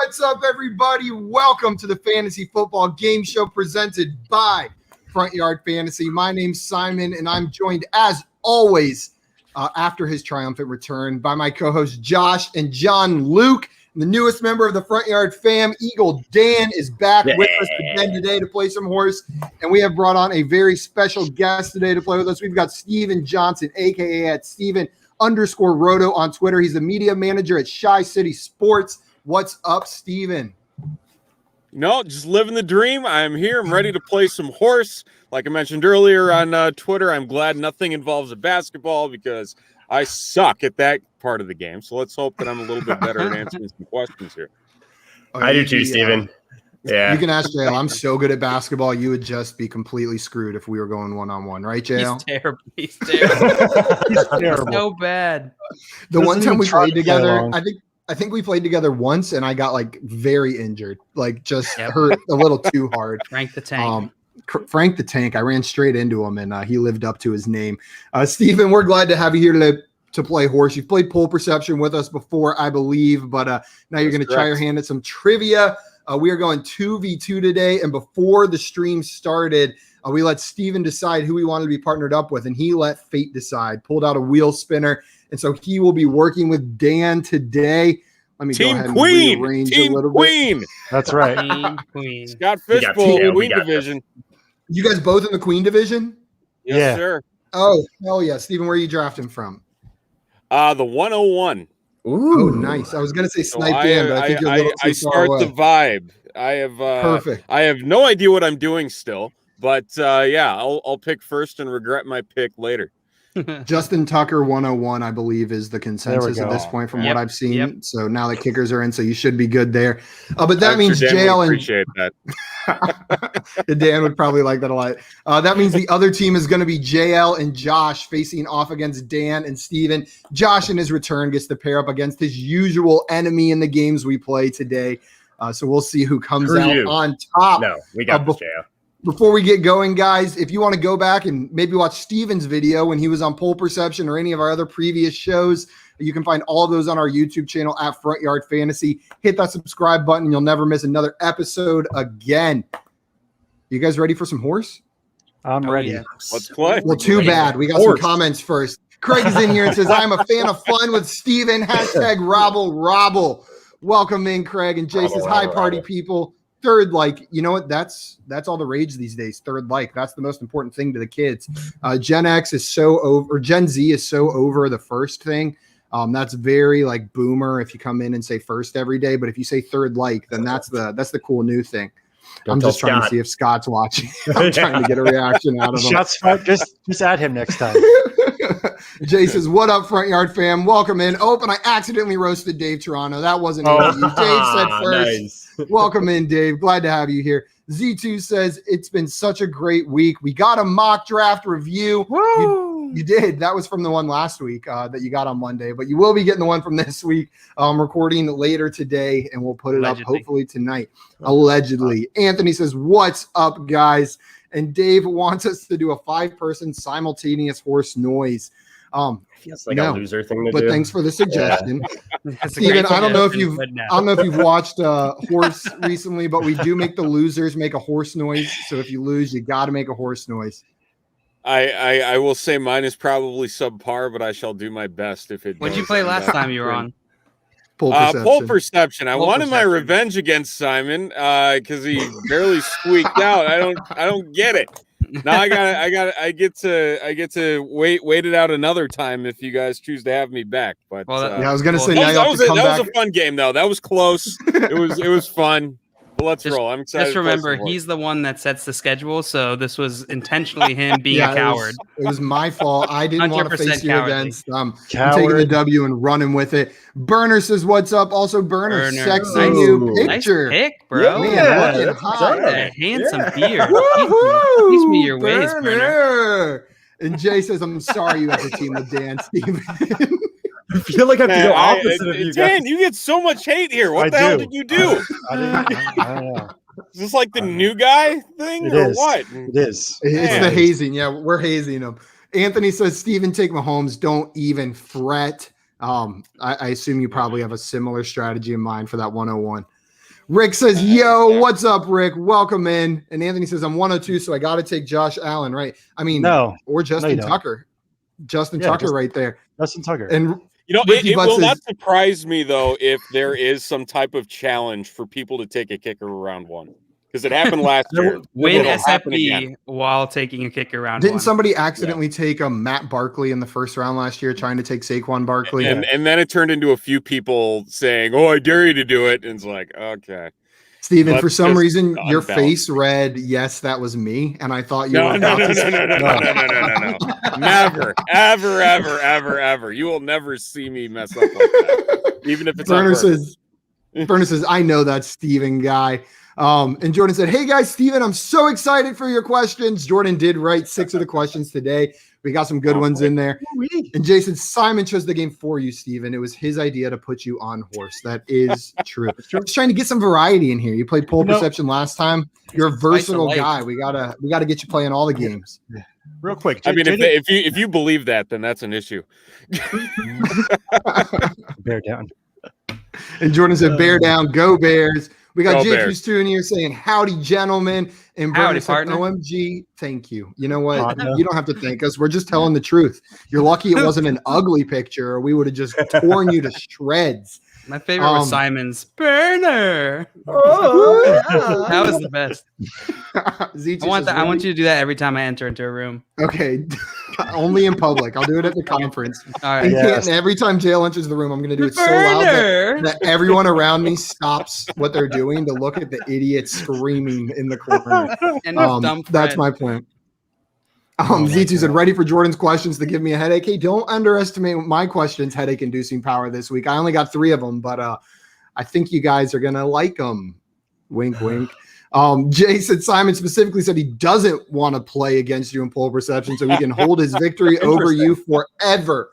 What's up, everybody? Welcome to the Fantasy Football Game Show presented by Front Yard Fantasy. My name's Simon, and I'm joined, as always, after his triumphant return, by my co-hosts Josh and John Luke. The newest member of the Front Yard fam, Eagle Dan, is back with us again today to play some horse, and we have brought on a very special guest today to play with us. We've got Steven Johnson, a.k.a. at Steven_Roto on Twitter. He's the media manager at Shy City Sports. What's up, Steven? No, just living the dream. I'm here. I'm ready to play some horse. Like I mentioned earlier on Twitter, I'm glad nothing involves a basketball because I suck at that part of the game. So let's hope that I'm a little bit better at answering some questions here. I do too, Steven. Yeah. You can ask JL. I'm so good at basketball. You would just be completely screwed if we were going one-on-one, right, JL? He's terrible. He's terrible. He's terrible. So bad. The one time we played together, I think we played together once, and I got like very injured, like just hurt a little too hard. Frank the Tank. Frank the Tank. I ran straight into him, and he lived up to his name. Steven, we're glad to have you here to play horse. You've played pole perception with us before, I believe, but now you're going to try your hand at some trivia. We are going 2v2 today, and before the stream started, we let Steven decide who we wanted to be partnered up with, and he let fate decide, pulled out a wheel spinner, and so he will be working with Dan today. Let me go ahead and rearrange a little bit. That's right. Team Queen. Scott Fishbowl, Queen Division. You guys both in the Queen Division? Yes, sir. Oh, hell yeah. Steven, where are you drafting from? The 101. Ooh, nice. I was going to say Snipe Dan, but I think you're a little too far start away. the vibe. I have Perfect. I have no idea what I'm doing still, but I'll pick first and regret my pick later. Justin Tucker 101, I believe, is the consensus at this point from what I've seen. Yep. So now the kickers are in, so you should be good there. But that means Dan JL would and appreciate that. Dan would probably like that a lot. That means the other team is going to be JL and Josh facing off against Dan and Steven. Josh, in his return, gets to pair up against his usual enemy in the games we play today. So we'll see who comes out on top. No, we got this, JL. Before we get going, guys, if you want to go back and maybe watch Steven's video when he was on Pole Perception or any of our other previous shows, you can find all of those on our YouTube channel at Front Yard Fantasy. Hit that subscribe button and you'll never miss another episode again. You guys ready for some horse? I'm ready. Yeah. Let's play. Well, too bad. We got some comments first. Craig is in here and says, I'm a fan of fun with Steven. Hashtag Robble. Welcome in, Craig. And Jay says, hi, party people. Third like, you know what? That's all the rage these days. Third like, that's the most important thing to the kids. Gen X is so over, or Gen Z is so over the first thing. That's very like boomer if you come in and say first every day. But if you say third like, then that's the cool new thing. I'm just trying to see if Scott's watching. I'm trying to get a reaction out of him. Just add him next time. Jay says, what up, Front Yard fam? Welcome in. Oh, and I accidentally roasted Dave Toronto. That wasn't you. Dave said first. Nice. Welcome in, Dave. Glad to have you here. Z2 says, it's been such a great week. We got a mock draft review. You did. That was from the one last week that you got on Monday, but you will be getting the one from this week. Recording later today, and we'll put it up hopefully tonight. Allegedly. Anthony says, what's up, guys? And Dave wants us to do a 5-person simultaneous horse noise. Feels like a loser thing to do. But thanks for the suggestion. Steven, I don't know if you've watched horse recently, but we do make the losers make a horse noise. So if you lose, you got to make a horse noise. I will say mine is probably subpar, but I shall do my best if it. What did you play last time you were on? Pole perception. I wanted my revenge against Simon because he barely squeaked out. I don't get it. Now I get to wait it out another time if you guys choose to have me back. But I was gonna say that was a fun game though. That was close. It was fun. But let's roll. I'm excited. Just remember, he's the one that sets the schedule, so this was intentionally him being a coward. It was my fault. I didn't want to face you cowardly. against taking the W and running with it. Burner says, "What's up?" Also, Burner. Sexy new picture. Nice pick, bro. Man, looking hot. A handsome beard. Teach me your ways, Burner. And Jay says, "I'm sorry you have to team with Dan Steven." I feel like I'm the opposite of you guys. Dan, you get so much hate here. What the hell did you do? I don't know. Is this like the new guy thing or what? It is. It's the hazing. Yeah, we're hazing him. Anthony says, Steven, take Mahomes. Don't even fret. I assume you probably have a similar strategy in mind for that 101. Rick says, yo, what's up, Rick? Welcome in. And Anthony says, I'm 102, so I got to take Josh Allen, right? I mean, or Justin Tucker. Justin Tucker right there. Justin Tucker. And it will not surprise me, though, if there is some type of challenge for people to take a kicker round one. Because it happened last year. Win SFB while taking a kicker round Didn't one. somebody accidentally take Matt Barkley in the first round last year, trying to take Saquon Barkley? And then it turned into a few people saying, I dare you to do it. And it's like, okay. Steven, for some reason, your face read, yes, that was me. And I thought you were No. Never, ever. You will never see me mess up like that. Even if it's Burner says, I know that Steven guy. And Jordan said, hey guys, Steven, I'm so excited for your questions. Jordan did write 6 of the questions today. We got some good ones in there. And Jason, Simon chose the game for you, Steven. It was his idea to put you on horse. That is true. Just trying to get some variety in here. You played pole perception last time. You're a versatile guy. We gotta get you playing all the games. Real quick. I mean, if you believe that, then that's an issue. Bear down. And Jordan said, bear down, go Bears. We got Jake who's tuning here saying, howdy, gentlemen. And Brandon said, OMG, thank you. You know what? You don't have to thank us. We're just telling the truth. You're lucky it wasn't an ugly picture, or we would have just torn you to shreds. My favorite was Simon's burner. Oh, that was the best. I want you to do that every time I enter into a room. Okay. Only in public. I'll do it at the conference. All right. And every time Jail enters the room, I'm going to do it so loud that everyone around me stops what they're doing to look at the idiot screaming in the corner. And that's my plan. Z2 said, ready for Jordan's questions to give me a headache. Hey, don't underestimate my questions' headache-inducing power this week. I only got 3 of them, but I think you guys are going to like them. Wink, wink. Jason Simon specifically said he doesn't want to play against you in pole perception so he can hold his victory over you forever.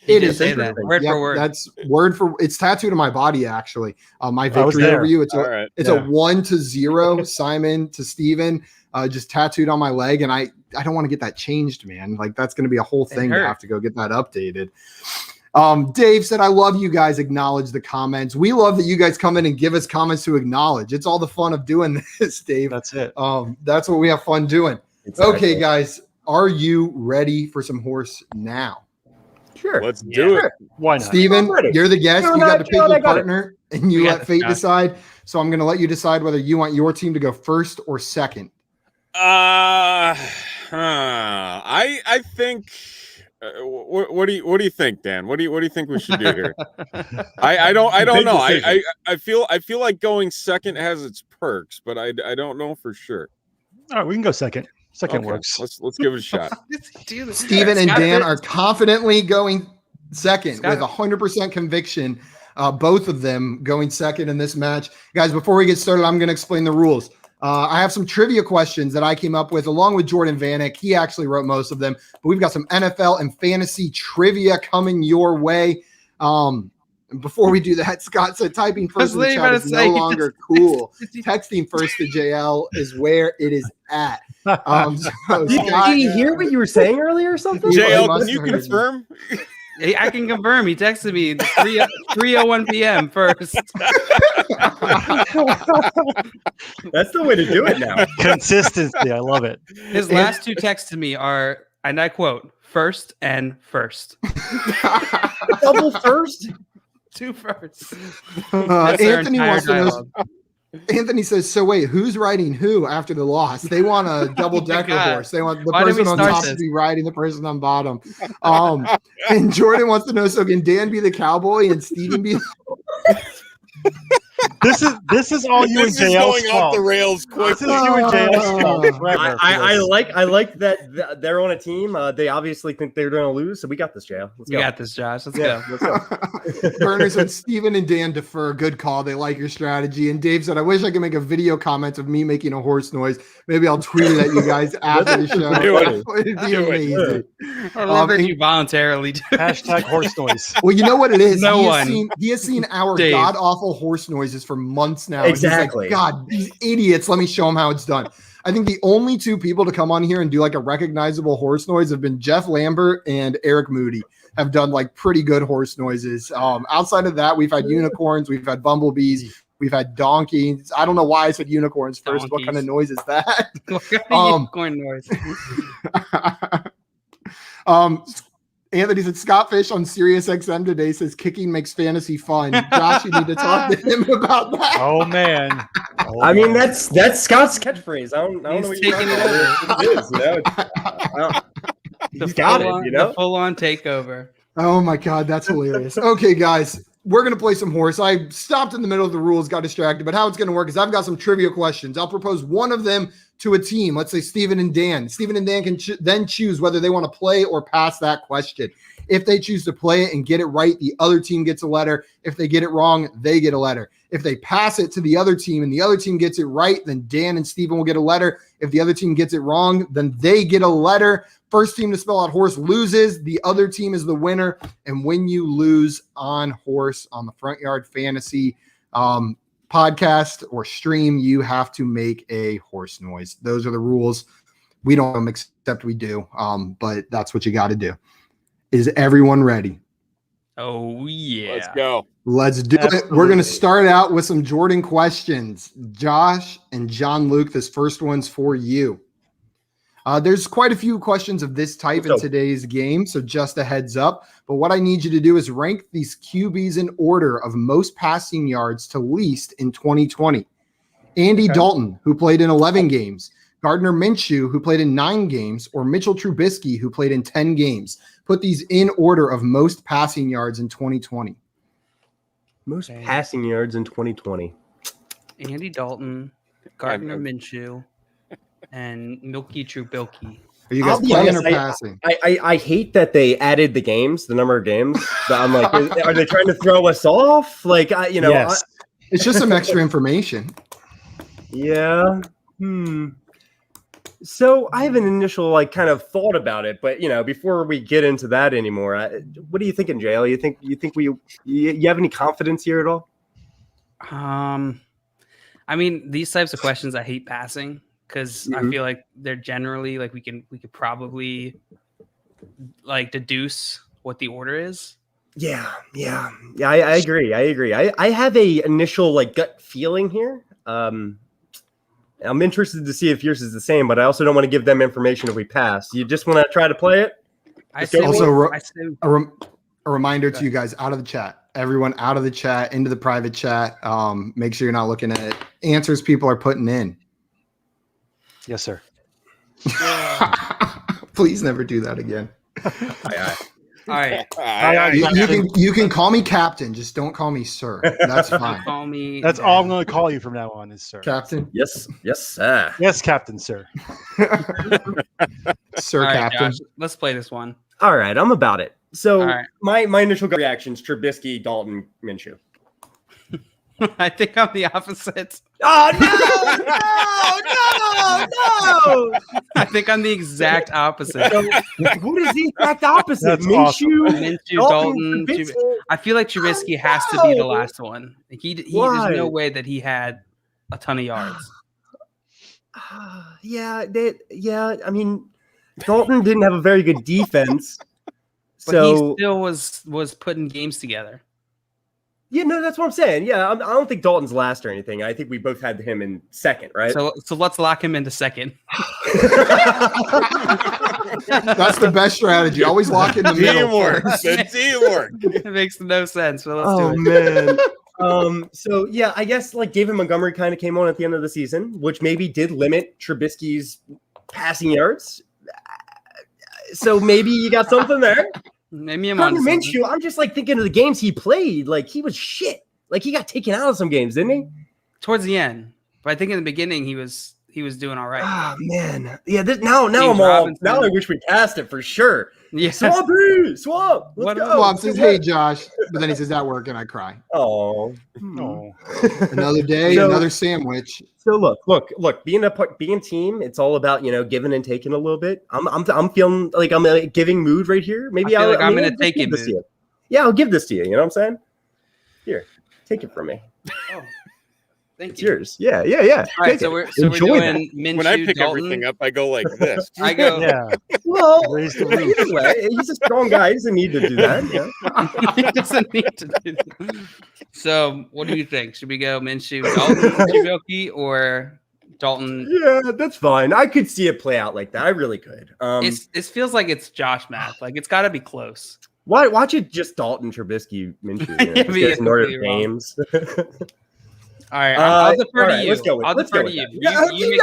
It is that word for word. That's word for it's tattooed on my body, actually. My victory over you. It's a 1-0, Simon to Steven, just tattooed on my leg. And I don't want to get that changed, man. Like, that's going to be a whole thing to have to go get that updated. Dave said, I love you guys. Acknowledge the comments. We love that you guys come in and give us comments to acknowledge. It's all the fun of doing this, Dave. That's it. That's what we have fun doing. Exactly. Okay, guys, are you ready for some horse now? Sure. Let's do it. Why not? Steven, you're the guest. You got to pick your partner, and you let fate decide. So I'm going to let you decide whether you want your team to go first or second. I think. What do you think, Dan? What do you think we should do here? I don't know. I feel like going second has its perks, but I don't know for sure. All right, we can go second. Second works. Let's give it a shot. Steven and Dan are confidently going second with 100% conviction. Both of them going second in this match. Guys, before we get started, I'm going to explain the rules. I have some trivia questions that I came up with along with Jordan Vanek. He actually wrote most of them, but we've got some NFL and fantasy trivia coming your way. Before we do that, Scott said typing first in the chat is no longer cool. Texting first to JL is where it is at. Did you hear what you were saying earlier or something? JL, can you confirm? I can confirm. He texted me 3:01 p.m. first. That's the way to do it now. Consistency. I love it. His last 2 texts to me are, and I quote, first and first. Double first? 2 firsts. Anthony wants to know. Anthony says, so wait, who's riding who after the loss? They want a double-decker horse. They want the person on top to be riding the person on bottom. And Jordan wants to know, so can Dan be the cowboy and Steven be This is all you and JL's going fault. off the rails quickly. This is you and JL's fault. I like that they're on a team. They obviously think they're going to lose, so we got this, JL. We got this, Josh. Let's go. Let's go. Burner said, Steven and Dan defer. Good call. They like your strategy. And Dave said, I wish I could make a video comment of me making a horse noise. Maybe I'll tweet it at you guys after the show. It'd be amazing. I love that you voluntarily do it. Hashtag horse noise. Well, you know what it is? He has seen our Dave. god-awful horse noises for months now. Exactly. Like, God, these idiots. Let me show them how it's done. I think the only 2 people to come on here and do like a recognizable horse noise have been Jeff Lambert and Eric Moody. Have done like pretty good horse noises. Outside of that, we've had unicorns, we've had bumblebees, We've had donkeys. I don't know why I said unicorns first. What kind of noise is that? Unicorn noise. Anthony said Scott Fish on Sirius XM today says kicking makes fantasy fun. Josh, you need to talk to him about that. Oh man. I mean, that's Scott's catchphrase. I don't know what you're talking about. It is, He's got it, The full-on takeover. Oh my God, that's hilarious. Okay, guys, we're going to play some horse. I stopped in the middle of the rules, got distracted, but how it's going to work is I've got some trivia questions. I'll propose one of them to a team. Let's say Steven and Dan. Steven and Dan can then choose whether they want to play or pass that question. If they choose to play it and get it right, the other team gets a letter. If they get it wrong, they get a letter. If they pass it to the other team and the other team gets it right, then Dan and Steven will get a letter. If the other team gets it wrong, then they get a letter. First team to spell out horse loses. The other team is the winner. And when you lose on horse on the Front Yard Fantasy podcast or stream, you have to make a horse noise. Those are the rules. We don't except we do, but that's what you got to do. Is everyone ready? Oh, yeah. Let's go. Let's do it. We're going to start out with some Jordan questions. Josh and John Luke, this first one's for you. There's quite a few questions of this type in today's game, so just a heads up. But what I need you to do is rank these QBs in order of most passing yards to least in 2020. Andy Dalton, who played in 11 games. Gardner Minshew, who played in 9 games. Or Mitchell Trubisky, who played in 10 games. Put these in order of most passing yards in 2020. Most passing yards in 2020. Andy Dalton, Gardner Minshew, and Milky Trubilky. Are you guys playing or passing? I hate that they added the number of games. I'm like, are they trying to throw us off? Like, Yes. It's just some extra information. Yeah. So I have an initial kind of thought about it, but before we get into that anymore, what are you thinking, JL? You think you have any confidence here at all? I mean, these types of questions I hate passing because I feel like they're generally we could probably deduce what the order is. Yeah. I agree. I have a initial gut feeling here. I'm interested to see if yours is the same, but I also don't want to give them information if we pass. You just want to try to play it? A reminder to you guys out of the chat, everyone out of the chat, into the private chat. Make sure you're not looking at answers people are putting in. Yes, sir. Please never do that again. All right. You can call me Captain. Just don't call me Sir. That's fine. Call me. That's all I'm going to call you from now on is Sir. Captain. Yes, sir. Yes, Captain, sir. Sir, all right, Captain. Josh, let's play this one. All right, I'm about it. So right. my initial reactions: Trubisky, Dalton, Minshew. I think I'm the opposite. Oh no! I think I'm the exact opposite. So, what is the exact opposite? That's Minshew, awesome. Minshew, Dalton. I feel like Trubisky has to be the last one. There's no way that he had a ton of yards. Yeah. I mean, Dalton didn't have a very good defense, But so he still was putting games together. yeah, no, that's what I'm saying. Yeah, I don't think Dalton's last or anything. I think we both had him in second, right? So let's lock him into second. That's the best strategy. Always lock in the middle. Teamwork. It makes no sense. But let's Oh do it. man. So yeah, I guess David Montgomery kind of came on at the end of the season, which maybe did limit Trubisky's passing yards. So maybe you got something there. Maybe I'm Gardner on Minshew, I'm just thinking of the games he played. He was shit. He got taken out of some games, didn't he? towards the end. But I think in the beginning he was doing all right. Oh man, yeah. Now I wish we passed it for sure. Yeah, Swamp. Let's go. Swamp says, "Hey, Josh," but then he says that work, and I cry. Oh, No. Another day, another sandwich. So look. Being a team, it's all about giving and taking a little bit. I'm feeling like I'm in a giving mood right here. Maybe I'm in a taking mood. Yeah, I'll give this to you. You know what I'm saying? Here, take it from me. Oh, thank It's you. yours. Yeah. All right, so we're Enjoy doing Minshew, When I pick Dalton. everything up, I go like this. I go. Yeah. Well, Raise the roof. either way, he's a strong guy. He doesn't need to do that. Yeah. He doesn't need to do that. So, what do you think? Should we go Minshew, Dalton, Trubisky, or Dalton? Yeah, that's fine. I could see it play out like that. I really could. It feels like it's Josh math. Like it's got to be close. Watch it just Dalton, Trubisky, Minshew. Yeah, Just get in order of completely wrong. games. All right, I'll defer all to right, you. let's go with- I'll let's defer go to with you. that.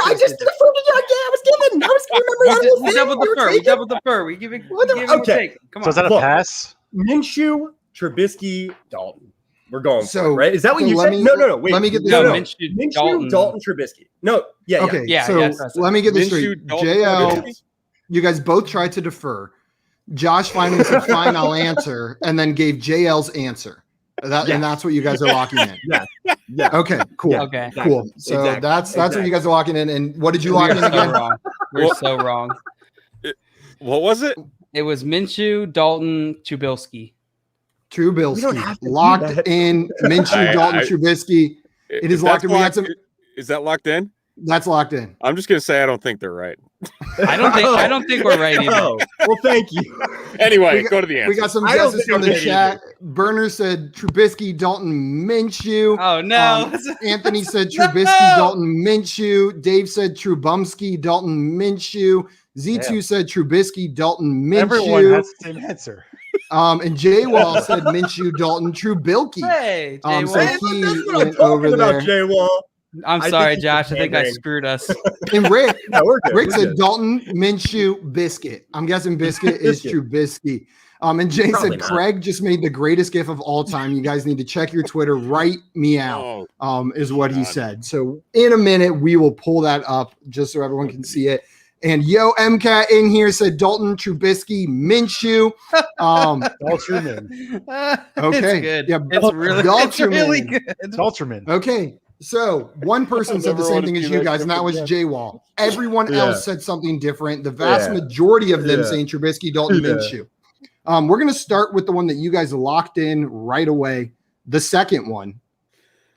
I just decision. deferred to you. Yeah, I was given. I was remember that whole We thing. double We were defer. We taking- double defer. We give it. What the- give it a okay. take. Come So is on. that a Look. pass? Minshew, Trubisky, Dalton. We're going So- for it, right? Is that what so you let said? me- No. Wait. let me get this No, straight. Minshew, Dalton, Trubisky. No. Yeah. Okay, Yeah, so yes. let me get this Minshew, straight. Dalton, JL, Trubisky? you guys both tried to defer. Josh finally said fine, I'll answer, and then gave JL's answer. Yes. And that's what you guys are locking in. Yeah. Okay, cool. Yeah. Okay. Cool. So Exactly. that's what you guys are locking in. And what did you lock We're in so again? wrong. We're so wrong. What was it? It was Minshew, Dalton, Trubisky. True We don't have Bilski. to do Locked that. in. Minshew, Dalton, Trubisky. It is If locked that's in. We had some. Is that locked in? That's locked in. I'm just gonna say I don't think they're right. I don't think we're right either. Oh, well, thank you. Anyway, We go to the answer. We got some I don't guesses think from the I'm ready chat. Burner said Trubisky, Dalton, Minshew. Oh no! Anthony said No! Trubisky, Dalton, Minshew. Dave said Trubumsky, Dalton, Minshew. Z2 Yeah. said Trubisky, Dalton, Everyone Minshew. has the same answer. And Jay Wall said Minshew, Dalton, Trubilky. Hey, Jay So Wall. he That's what I'm went over talking about, there. Jay Wall. I'm I sorry, think Josh. I think I pandering. screwed us. And Rick, Yeah, we're good. Rick we're said good. Dalton, Minshew, Biscuit. I'm guessing Biscuit is Biscuit. Trubisky. And Jay Probably said not. Craig just made the greatest gif of all time. You guys need to check your Twitter. Write me out. Oh, Is what he God. said. So in a minute, we will pull that up just so everyone can see it. And Yo MCAT in here said Dalton, Trubisky, Minshew. Dalterman. Okay. It's good. Yeah, It's really Dalterman. good. Dalterman. Okay. So one person said the never same wanna thing as see you that guys, and that was again. Jay Wall. Everyone Yeah. else said something different. The vast Yeah. majority of them Yeah. saying Trubisky, Dalton, Yeah. Minshew. We're going to start with the one that you guys locked in right away, the second one.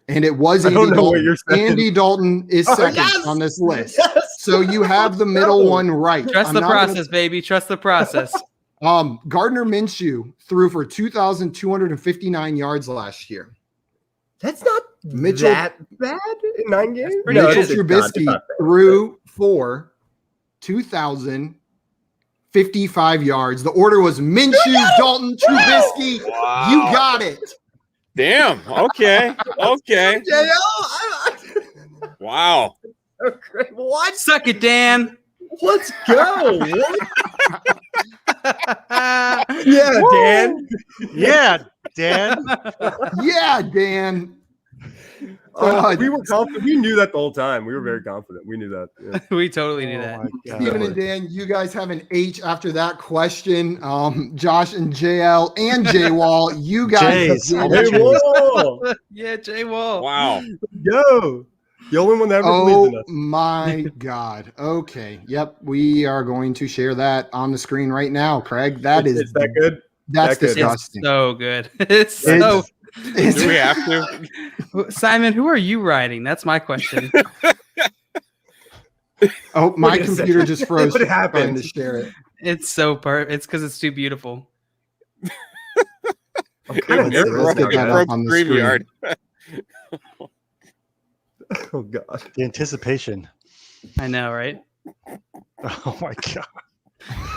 And it was I Andy don't know what Dalton. you're saying. Andy Dalton is Oh, second yes! on this list. Yes. So you have the middle No. one right. Trust I'm the not gonna- process, baby. Trust the process. Gardner Minshew threw for 2,259 yards last year. That's not Mitchell- that bad in 9 games. pretty Mitchell good. it's not Trubisky bad. threw for 2,055 yards. The order was Minshew, Dalton, Trubisky. Wow. You got it. Damn. Okay. Okay. Wow. Okay, what? Suck it, Dan. Let's go. What? Yeah, Dan. Yeah, Dan. Yeah, Dan. We were confident. We knew that the whole time. We were very confident. We knew that. Yeah. We totally knew that. Oh my God. Steven and Dan, you guys have an H after that question. Josh and JL and J Wall, you guys. Jays. have Hey, it. whoa. Yeah, Jay Wall. Wow. Yo. The only one that ever believed in Oh us. my God. Okay. Yep. We are going to share that on the screen right now, Craig. That is Is that good? that's that good? It's disgusting. so good. It's so. It's- Do we have to? Simon, who are you writing? That's my question. Oh, my Wait a computer second. just froze. What happened? Trying to share it. It's so perfect. It's because it's too beautiful. I'm kind of It nervous nervous. Let's get that now, up guys. on the StreamYard. Oh, God. The anticipation. I know, right? Oh my God.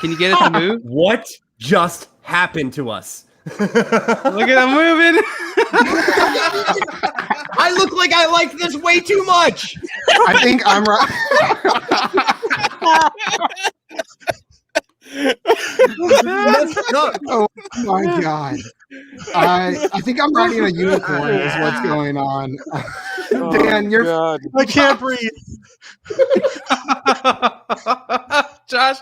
Can you get it to move? What just happened to us? Look at him moving. I look like I like this way too much. I think I'm right. Messed up. Oh my God. I think I'm riding a unicorn is what's going on. Dan, you're God. I can't breathe. Josh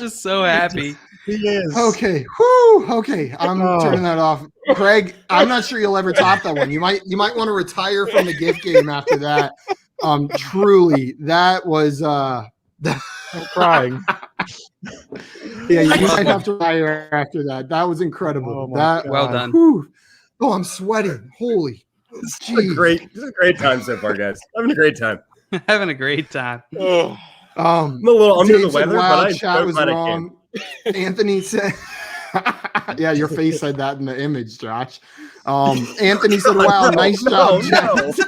is so happy. He is. okay. Whew. Okay. I'm Oh. turning that off. Craig, I'm not sure you'll ever top that one. You might want to retire from the gift game after that. Truly, that was I'm crying. yeah, you might have to retire after that. That was incredible. Oh my That God. Well done. whew. Oh, I'm sweating. Holy. This is a great time so far, guys. Having a great time. Having a great time. Oh. I'm a little under the Dave said, weather, wow, but I'm chat so was glad I wrong. Anthony said, yeah, your face said that in the image, Josh. Anthony said, wow, nice job, Jay.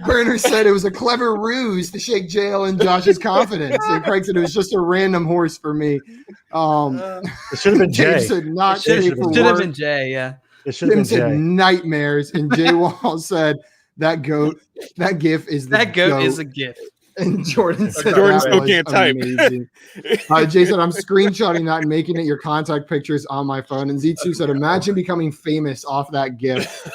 Burner said it was a clever ruse to shake JL and Josh's confidence. And Craig said it was just a random horse for me. It should have been Dave Jay. said not Should Jay for have work. been Jay, yeah. It should have Tim been said Jay. nightmares. And Jay Wall said that gif is the That goat is a gift. And Jordan said Jordan that still was can't type. amazing. Jay said, I'm screenshotting that and making it your contact pictures on my phone. And Z2 said, imagine becoming famous off that GIF.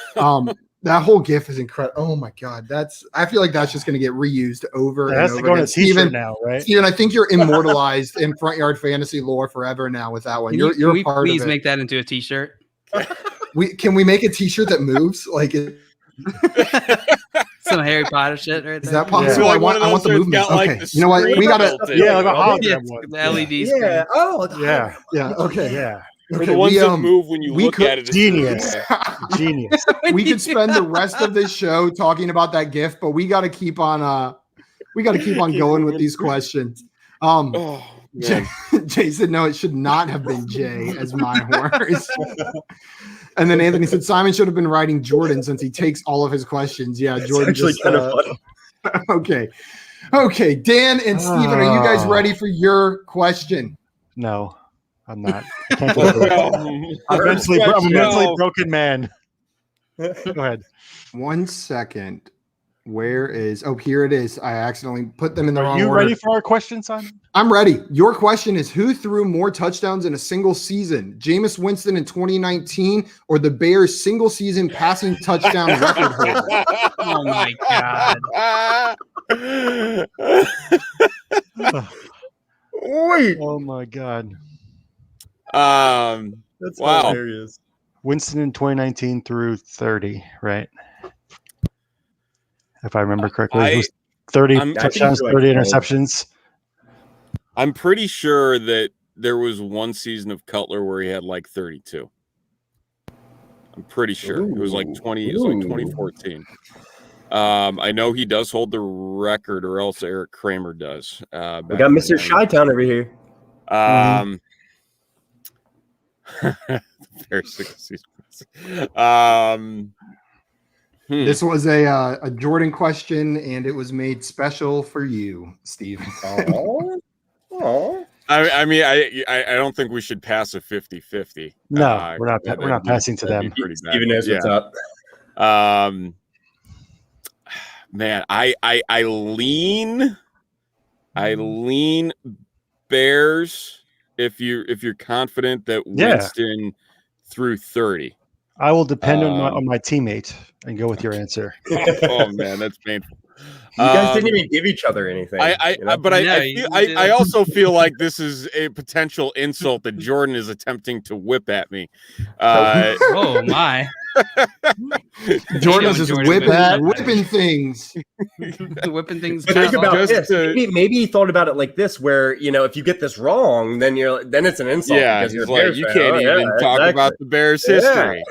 That whole GIF is incredible. Oh my God. I feel like that's just going to get reused over It has and to over go on again. a t-shirt now, right? Steven, I think you're immortalized in Front Yard Fantasy lore forever now with that one. Can You're we part please of it. make that into a t-shirt? Can we make a t-shirt that moves? Like Some Harry Potter shit right there. is that possible? Yeah. I want the movement. Okay. You know what? We got to Yeah, like a hologram Yeah, one. the LED screen. Yeah. Oh, Yeah. Yeah, okay. Yeah. For Okay, the ones we, that move when you we look could- at it. Genius. Genius. We could spend the rest of this show talking about that GIF, but we got to keep on going with these questions. Oh, man. Jay said no, it should not have been Jay as my horse. And then Anthony said Simon should have been writing Jordan since he takes all of his questions. Yeah, it's Jordan actually just, kind of funny. Okay, Dan and Steven, are you guys ready for your question? No, I'm not. I can't do it. I'm a mentally broken man. Go ahead. 1 second. Where is? Oh, here it is. I accidentally put them in the wrong Are you order. ready for our question, Simon? I'm ready. Your question is who threw more touchdowns in a single season? Jameis Winston in 2019 or the Bears single season passing touchdown record holder? Oh my God. Wait. Oh my God. That's Wow. hilarious. Winston in 2019 through 30, right? If I remember correctly, it was 30 touchdowns, 30 interceptions. I'm pretty sure that there was one season of Cutler where he had like 32. I'm pretty sure it was like 20. It was like 2014. I know he does hold the record, or else Eric Kramer does. We got Mr. Chi-Town over here. Very season. This was a Jordan question, and it was made special for you, Steve. Oh. I mean, I don't think we should pass a 50-50. No, we're not passing to them. Steven knows what's up. Man, I lean Bears if you're confident that Winston threw 30. I will depend on my teammate and go with your answer. Oh man, that's painful. You guys didn't even give each other anything. I also feel like this is a potential insult that Jordan is attempting to whip at me. Oh my! Jordan's just whipping things. Whipping things. But think about this. Maybe he thought about it like this, where if you get this wrong, then it's an insult. Yeah, because you're a like, Bears you fan. can't even talk about the Bears' history.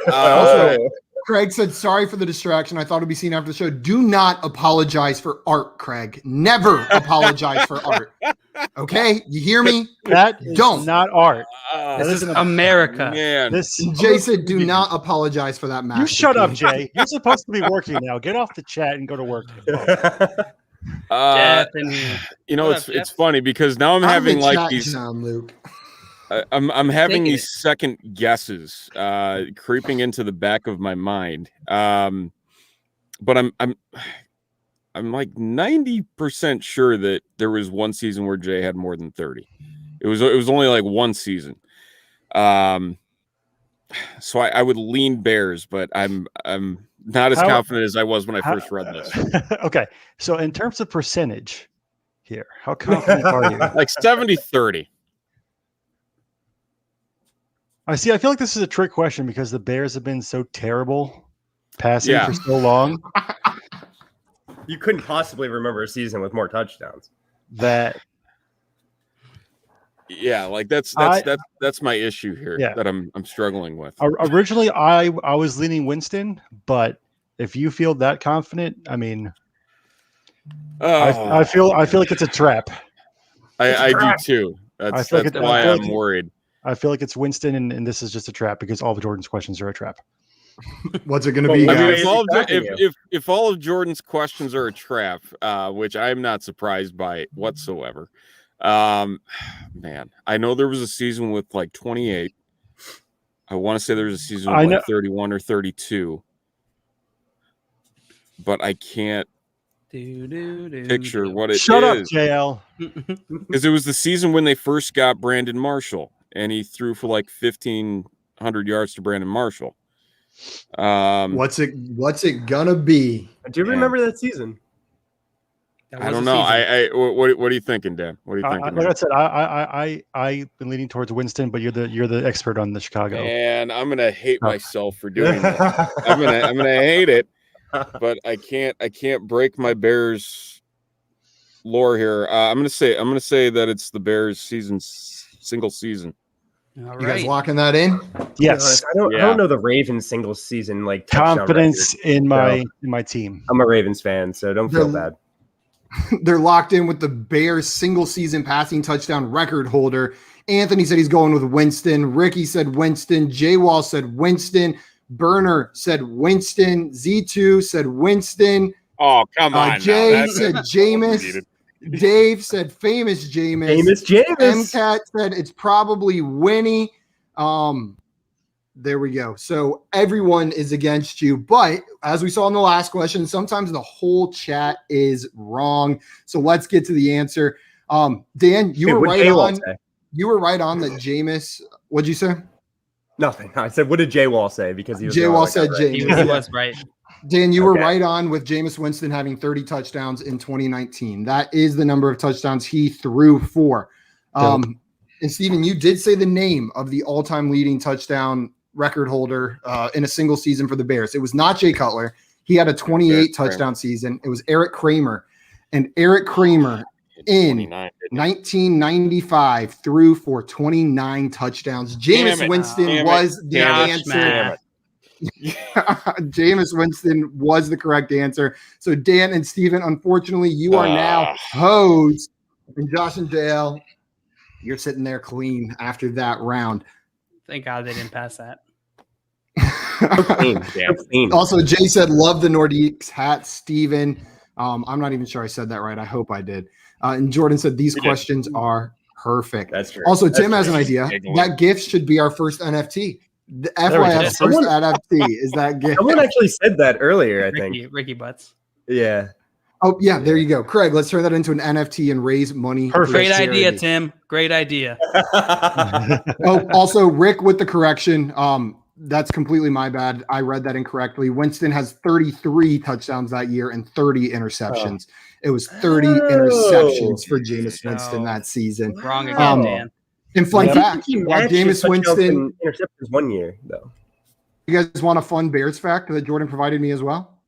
Craig said, sorry for the distraction. I thought it'd be seen after the show. Do not apologize for art, Craig. Never apologize for art. Okay? You hear me? That is not art. This is America. Man. Jay said, do not apologize for that masterpiece. You shut up, Jay. You're supposed to be working now. Get off the chat and go to work. It's funny because now I'm having like these. Luke. I'm having these second guesses creeping into the back of my mind. But I'm like 90% sure that there was one season where Jay had more than 30. It was only like one season. So I would lean Bears, but I'm not as confident as I was when I first read this. Okay. So in terms of percentage here, how confident are you? Like 70-30. I feel like this is a trick question because the Bears have been so terrible passing for so long. You couldn't possibly remember a season with more touchdowns. Like that's my issue here that I'm struggling with. Originally, I was leaning Winston, but if you feel that confident, I mean, I feel like it's a trap. I do too. That's why I'm worried. I feel like it's Winston, and this is just a trap because all of Jordan's questions are a trap. What's it going to be? I mean, if all of Jordan's questions are a trap, which I'm not surprised by whatsoever. Man, I know there was a season with like 28. I want to say there was a season with like 31 or 32, but I can't picture what it is. Shut up, JL. Because it was the season when they first got Brandon Marshall, and he threw for like 1,500 yards to Brandon Marshall. What's it gonna be? I do remember that season. I don't know. What are you thinking, Dan? What are you thinking? Like I said, I've been leaning towards Winston, but you're the expert on the Chicago. And I'm gonna hate myself for doing that. I'm gonna hate it, but I can't break my Bears lore here. I'm gonna say that it's the Bears single season. All right. You guys locking that in? Yes. I don't know the Ravens single season like confidence in my team. I'm a Ravens fan, so don't feel bad. They're locked in with the Bears single season passing touchdown record holder. Anthony said he's going with Winston. Ricky said Winston. J-Wall said Winston. Burner said Winston. Z2 said Winston. Oh, come on. Jay said Jameis. Dave said famous Jameis. Famous Jameis. MCAT said it's probably Winnie. There we go. So everyone is against you. But as we saw in the last question, sometimes the whole chat is wrong. So let's get to the answer. Dan, you were right on. You were right on that Jameis. What'd you say? Nothing. I said, what did J-Wall say? Because he was J-Wall said right. Jameis. He was right. Dan, you were right on with Jameis Winston having 30 touchdowns in 2019. That is the number of touchdowns he threw for. And Steven, you did say the name of the all-time leading touchdown record holder in a single season for the Bears. It was not Jay Cutler. He had a 28 touchdown season. It was Eric Kramer. And Eric Kramer in 1995 threw for 29 touchdowns. Jameis Winston was the answer. Jameis Winston was the correct answer. So Dan and Steven, unfortunately, you are now hoes. And Josh and JL, you're sitting there clean after that round. Thank God they didn't pass that. Also, Jay said, love the Nordiques hat. Steven, I'm not even sure I said that right. I hope I did. And Jordan said, these questions are perfect. That's true. Also, Tim has an idea. That gift should be our first NFT. The FYF first NFT is that gift. Someone actually said that earlier, I think. Ricky Butts. Yeah. Oh, yeah, there you go. Craig, let's turn that into an NFT and raise money. Perfect. Great idea, Tim. Great idea. Oh, also, Rick with the correction. That's completely my bad. I read that incorrectly. Winston has 33 touchdowns that year and 30 interceptions. It was 30 interceptions for Jameis Winston that season. Wrong again, Dan. And fun fact, Jameis Winston interceptions 1 year, though. You guys want a fun Bears fact that Jordan provided me as well?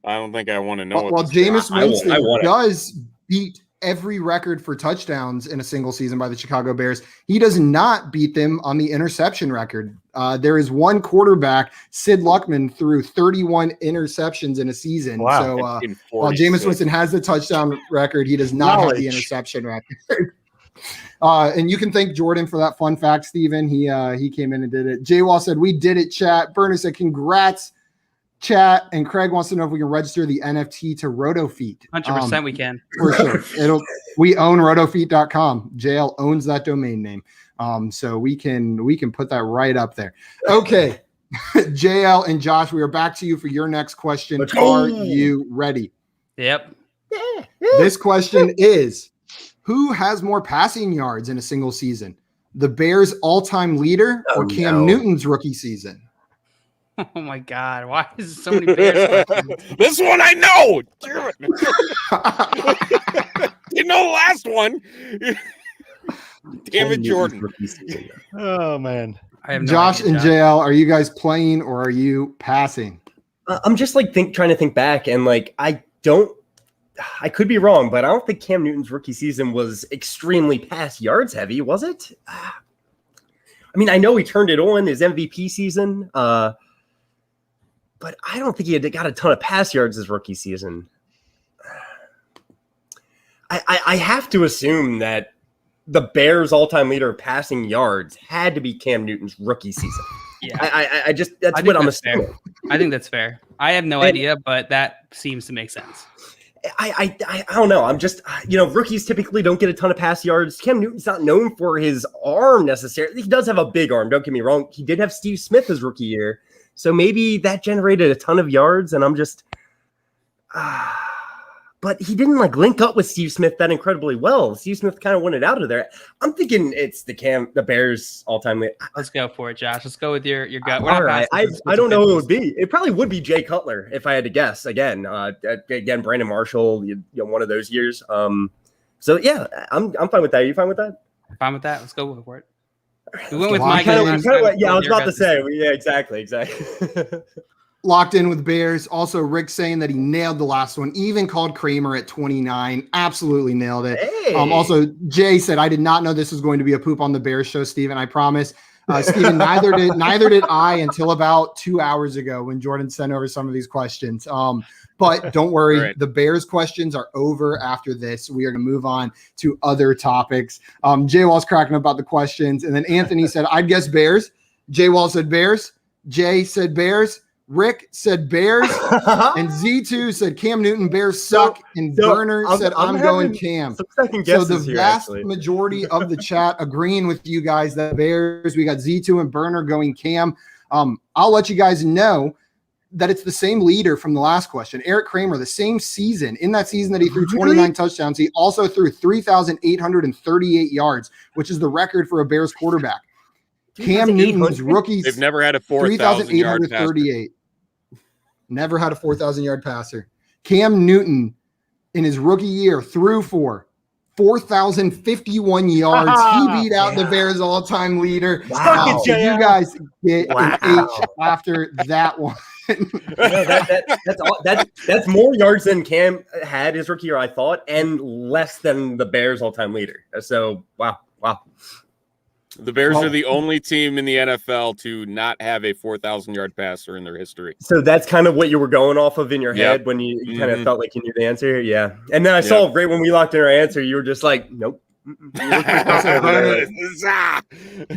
I don't think I want to know. Well, Jameis Winston does beat every record for touchdowns in a single season by the Chicago Bears. He does not beat them on the interception record. There is one quarterback, Sid Luckman, threw 31 interceptions in a season. Wow. So while Jameis Winston has the touchdown record, he does not have the interception record. And you can thank Jordan for that fun fact, Steven. He came in and did it. J-Wall said, we did it, chat. Burner said, congrats, chat. And Craig wants to know if we can register the NFT to RotoFeet. 100% we can. For sure. We own rotofeet.com. JL owns that domain name. So we can put that right up there. Okay. JL and Josh, we are back to you for your next question. Are you ready? Yep. This question is, who has more passing yards in a single season? The Bears' all-time leader or Cam Newton's rookie season? Oh my God! Why is there so many Bears questions? This one I know. You know the last one. Damn it, Jordan. Oh man. I have no Josh idea, and JL, are you guys playing or are you passing? I'm just like trying to think back, and like I could be wrong, but I don't think Cam Newton's rookie season was extremely pass yards heavy, was it? I mean, I know he turned it on his MVP season, but I don't think he had got a ton of pass yards his rookie season. I have to assume that the Bears' all-time leader of passing yards had to be Cam Newton's rookie season. Yeah, that's what I'm assuming. I think that's fair. I have no idea, but that seems to make sense. I don't know. I'm just, rookies typically don't get a ton of pass yards. Cam Newton's not known for his arm necessarily. He does have a big arm. Don't get me wrong. He did have Steve Smith his rookie year. So maybe that generated a ton of yards. And I'm just, but he didn't link up with Steve Smith that incredibly well. Steve Smith kind of wanted out of there. I'm thinking it's the Bears all-time leader. Let's go for it, Josh. Let's go with your gut. All right. I don't know who it would be. It probably would be Jay Cutler if I had to guess. Again, Brandon Marshall, one of those years. So yeah, I'm fine with that. Are you fine with that? Fine with that. Let's go for it. We went with Mike. I was about to say. Yeah, exactly. Locked in with Bears. Also, Rick saying that he nailed the last one, even called Kramer at 29. Absolutely nailed it. Hey. Also, Jay said, I did not know this was going to be a poop on the Bears show, Steven. I promise. Steven, neither did I until about 2 hours ago when Jordan sent over some of these questions. But don't worry, right. The Bears questions are over after this. We are going to move on to other topics. Jay Wall's cracking up about the questions. And then Anthony said, I'd guess Bears. Jay Wall said Bears. Jay said Bears. Rick said Bears, and Z2 said Cam Newton, Bears suck, and Burner said I'm going Cam. So the vast majority of the chat agreeing with you guys that Bears, we got Z2 and Burner going Cam. I'll let you guys know that it's the same leader from the last question. Eric Kramer, the same season. In that season that he threw 29 touchdowns, he also threw 3,838 yards, which is the record for a Bears quarterback. Cam Newton's rookies. They've never had a 4,000 yard passer. Never had a 4,000-yard passer. Cam Newton, in his rookie year, threw for 4,051 yards. He beat out the Bears' all-time leader. Wow. So you guys get an H after that one. That's more yards than Cam had his rookie year, I thought, and less than the Bears' all-time leader. So, wow. The Bears are the only team in the NFL to not have a 4,000-yard passer in their history. So that's kind of what you were going off of in your head when you kind of felt like you knew the answer. Yeah. And then I saw right when we locked in our answer, you were just like, nope.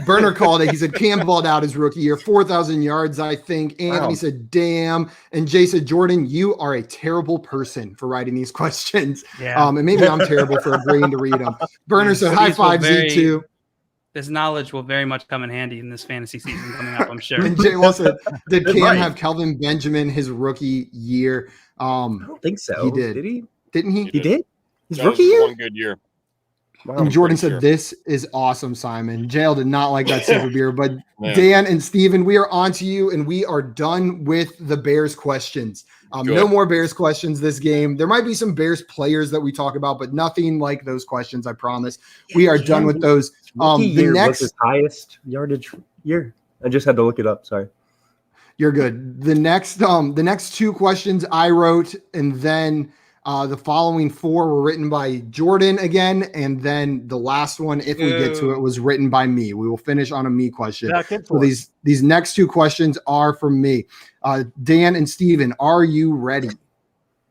Burner called it. He said Cam balled out his rookie year, 4,000 yards, I think. Anthony said, damn. And Jay said, Jordan, you are a terrible person for writing these questions. Yeah. And maybe I'm terrible for agreeing to read them. Burner said, high five, Z2. This knowledge will very much come in handy in this fantasy season coming up, I'm sure. And Jay also did Cam have Kelvin Benjamin his rookie year? I don't think so. He did. Did he? Didn't he? He did? His rookie year? One good year. Wow, and Jordan said, this is awesome, Simon. Jail did not like that super beer. But Dan and Steven, we are on to you, and we are done with the Bears questions. No more Bears questions this game. There might be some Bears players that we talk about, but nothing like those questions, I promise. We are done with those. The next was his highest yardage year. I just had to look it up. Sorry. You're good. The next two questions I wrote, and then the following four were written by Jordan again, and then the last one, if we get to it, was written by me. We will finish on a me question. So these next two questions are from me. Dan and Steven, are you ready?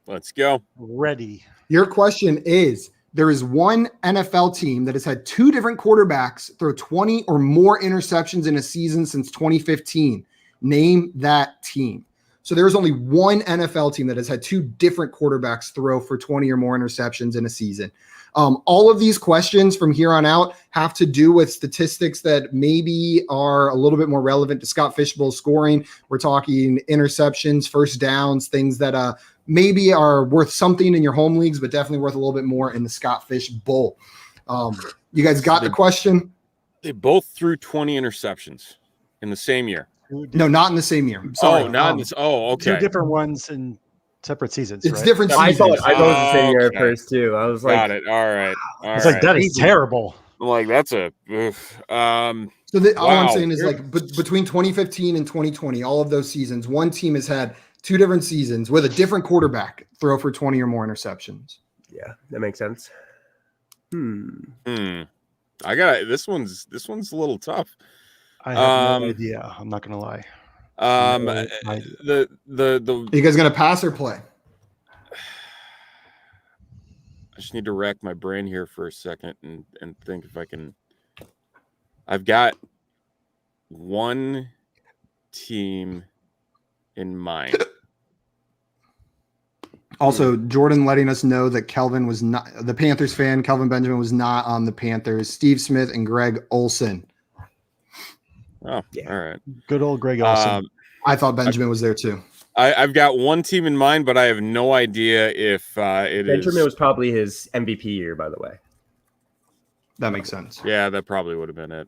Let's go. Ready. Your question is, there is one NFL team that has had two different quarterbacks throw 20 or more interceptions in a season since 2015. Name that team. So there's only one NFL team that has had two different quarterbacks throw for 20 or more interceptions in a season. All of these questions from here on out have to do with statistics that maybe are a little bit more relevant to Scott Fishbowl's scoring. We're talking interceptions, first downs, things that maybe are worth something in your home leagues, but definitely worth a little bit more in the Scott Fish Bowl. You guys got the question? They both threw 20 interceptions in the same year. No, not in the same year. Sorry. Not in this. Oh, okay. Two different ones in separate seasons. It's right? different seasons. I thought it was the same year at first too. I was like, got it. All right. It's like that is terrible. I'm like, that's a. So all I'm saying is between 2015 and 2020, all of those seasons, one team has had two different seasons with a different quarterback throw for 20 or more interceptions. Yeah, that makes sense. I got this one's a little tough. I have no idea. I'm not gonna lie. Are you guys gonna pass or play? just need to rack my brain here for a second and think if I can. I've got one team in mind. Also, Jordan letting us know that Kelvin was not the Panthers fan. Kelvin Benjamin was not on the Panthers. Steve Smith and Greg Olson. Oh, yeah. All right. Good old Greg Olson. I thought Benjamin was there too. I've got one team in mind, but I have no idea if Benjamin was probably his MVP year, by the way. That makes sense. Yeah, that probably would have been it.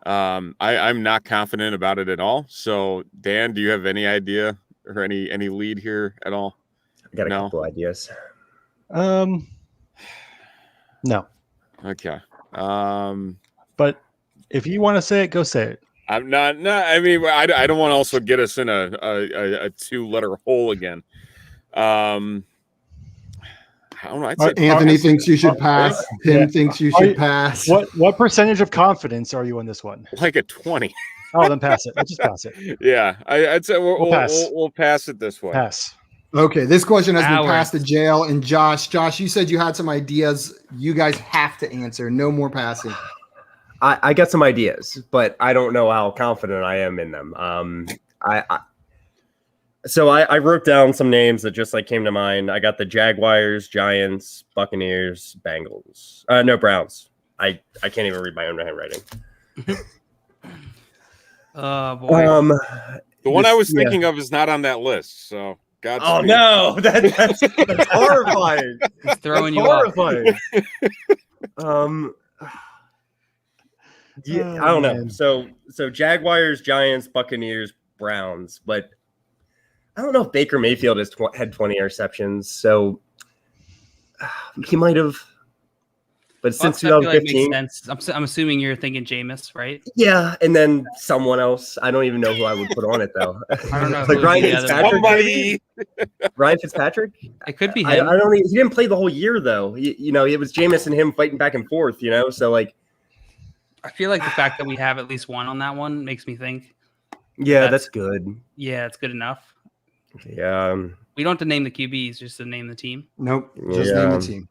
I'm not confident about it at all. So, Dan, do you have any idea or any lead here at all? I got a couple ideas. No. Okay. But if you want to say it, go say it. I'm not. No, I mean, I don't want to also get us in a 2-letter hole again. I don't know. Anthony thinks you should pass. Tim thinks you should pass. What percentage of confidence are you on this one? Like a 20. Oh, then pass it. Let's just pass it. Yeah, I'd say we'll pass it this way. Pass. Okay, this question has been passed to Jail and Josh. Josh, you said you had some ideas. You guys have to answer. No more passing. I got some ideas, but I don't know how confident I am in them. So I wrote down some names that just came to mind. I got the Jaguars, Giants, Buccaneers, Bengals. No, Browns. I can't even read my own handwriting. Boy. The one I was thinking of is not on that list. So. Godspeed. Oh no, that's horrifying. He's throwing you horrifying. I don't know. So Jaguars, Giants, Buccaneers, Browns, but I don't know if Baker Mayfield has had 20 interceptions. So he might have. But since 2015, makes sense. I'm assuming you're thinking Jameis, right? Yeah, and then someone else. I don't even know who I would put on it though. I don't know. Like Ryan Fitzpatrick. Ryan Fitzpatrick. It could be him. I don't. He didn't play the whole year though. It was Jameis and him fighting back and forth. So I feel like the fact that we have at least one on that one makes me think. Yeah, that's good. Yeah, it's good enough. Yeah. We don't have to name the QBs, just to name the team. Nope. Just name the team.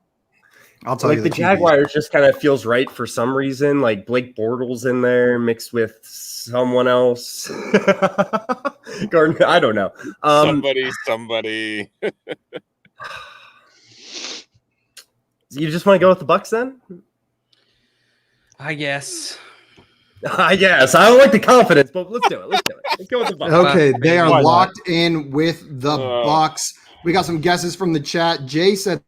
I'll tell you. The Jaguars just kind of feels right for some reason. Like Blake Bortles in there mixed with someone else. Gardner, I don't know. Somebody. You just want to go with the Bucs then? I guess. I don't like the confidence, but let's do it. Let's go with the Bucs. Okay, they are locked in with the Bucs. We got some guesses from the chat. Jay said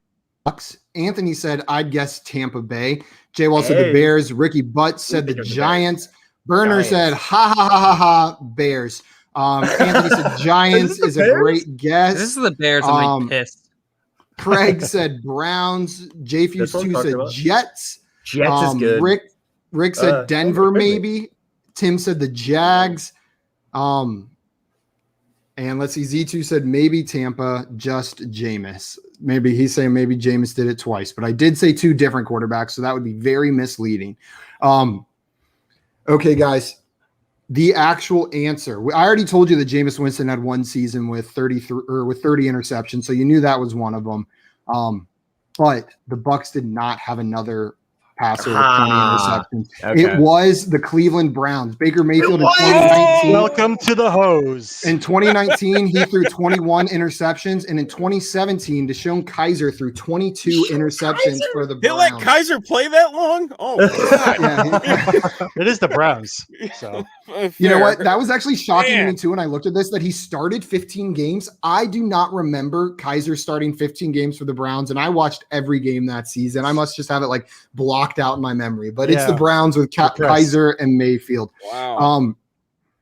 Bucs. Anthony said, I'd guess Tampa Bay. Jay Wall said the Bears. Ricky Butt said the Giants. Burner said, ha, ha, ha, ha, ha, Bears. Anthony said Giants is a great guess. This is the Bears. I'm pissed. Craig said Browns. J Fuse 2 said Jets. Jets is good. Rick said Denver, maybe. Tim said the Jags. And let's see, Z2 said maybe Tampa, just Jameis. Maybe he's saying maybe Jameis did it twice, but I did say 2 different quarterbacks, so that would be very misleading. Okay, guys, the actual answer. I already told you that Jameis Winston had one season with 30 interceptions, so you knew that was one of them. But the Bucs did not have another passer with 20 interceptions. Okay. It was the Cleveland Browns. Baker Mayfield in 2019. Welcome to the hose. In 2019, he threw 21 interceptions, and in 2017, Deshaun Kaiser threw 22 interceptions for the Browns. They let Kaiser play that long? Oh, God. It is the Browns. So you know what? That was actually shocking to me too when I looked at this, that he started 15 games. I do not remember Kaiser starting 15 games for the Browns, and I watched every game that season. I must just have it blocked out in my memory, but it's the Browns with Kaiser and Mayfield. Wow.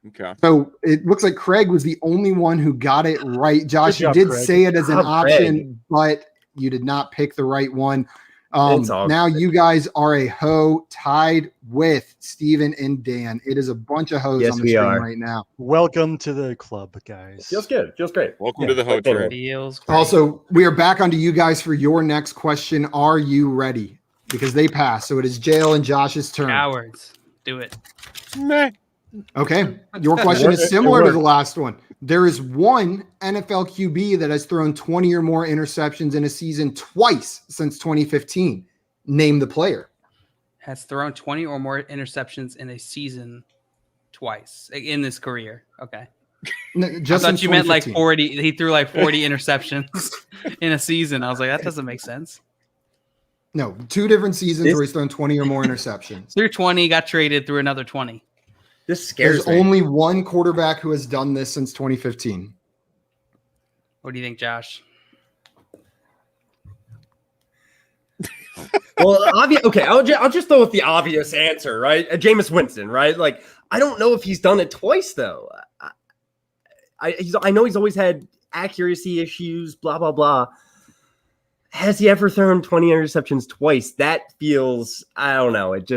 Okay. So it looks like Craig was the only one who got it right. Josh, you did say it as an option, but you did not pick the right one. Now you guys are a hoe tied with Steven and Dan. It is a bunch of hoes on the screen right now. Welcome to the club, guys. Feels good. Feels great. Welcome to the hoe train. Also, we are back onto you guys for your next question. Are you ready? Because they passed. So it is Jail and Josh's turn. Cowards. Do it. Meh. Okay. Your question is similar to the last one. There is one NFL QB that has thrown 20 or more interceptions in a season twice since 2015. Name the player. Has thrown 20 or more interceptions in a season twice in his career. Okay. No, just I thought you meant like 2015. 40. He threw like 40 interceptions in a season. I was like, that doesn't make sense. No, 2 different seasons where he's thrown 20 or more interceptions. Threw 20, got traded, threw another 20. This scares There's me. only one quarterback who has done this since 2015. What do you think, Josh? Well, okay, I'll just throw with the obvious answer, right? Jameis Winston, right? Like, I don't know if he's done it twice, though. I know he's always had accuracy issues, blah, blah, blah. Has he ever thrown 20 interceptions twice? That feels, I don't know. It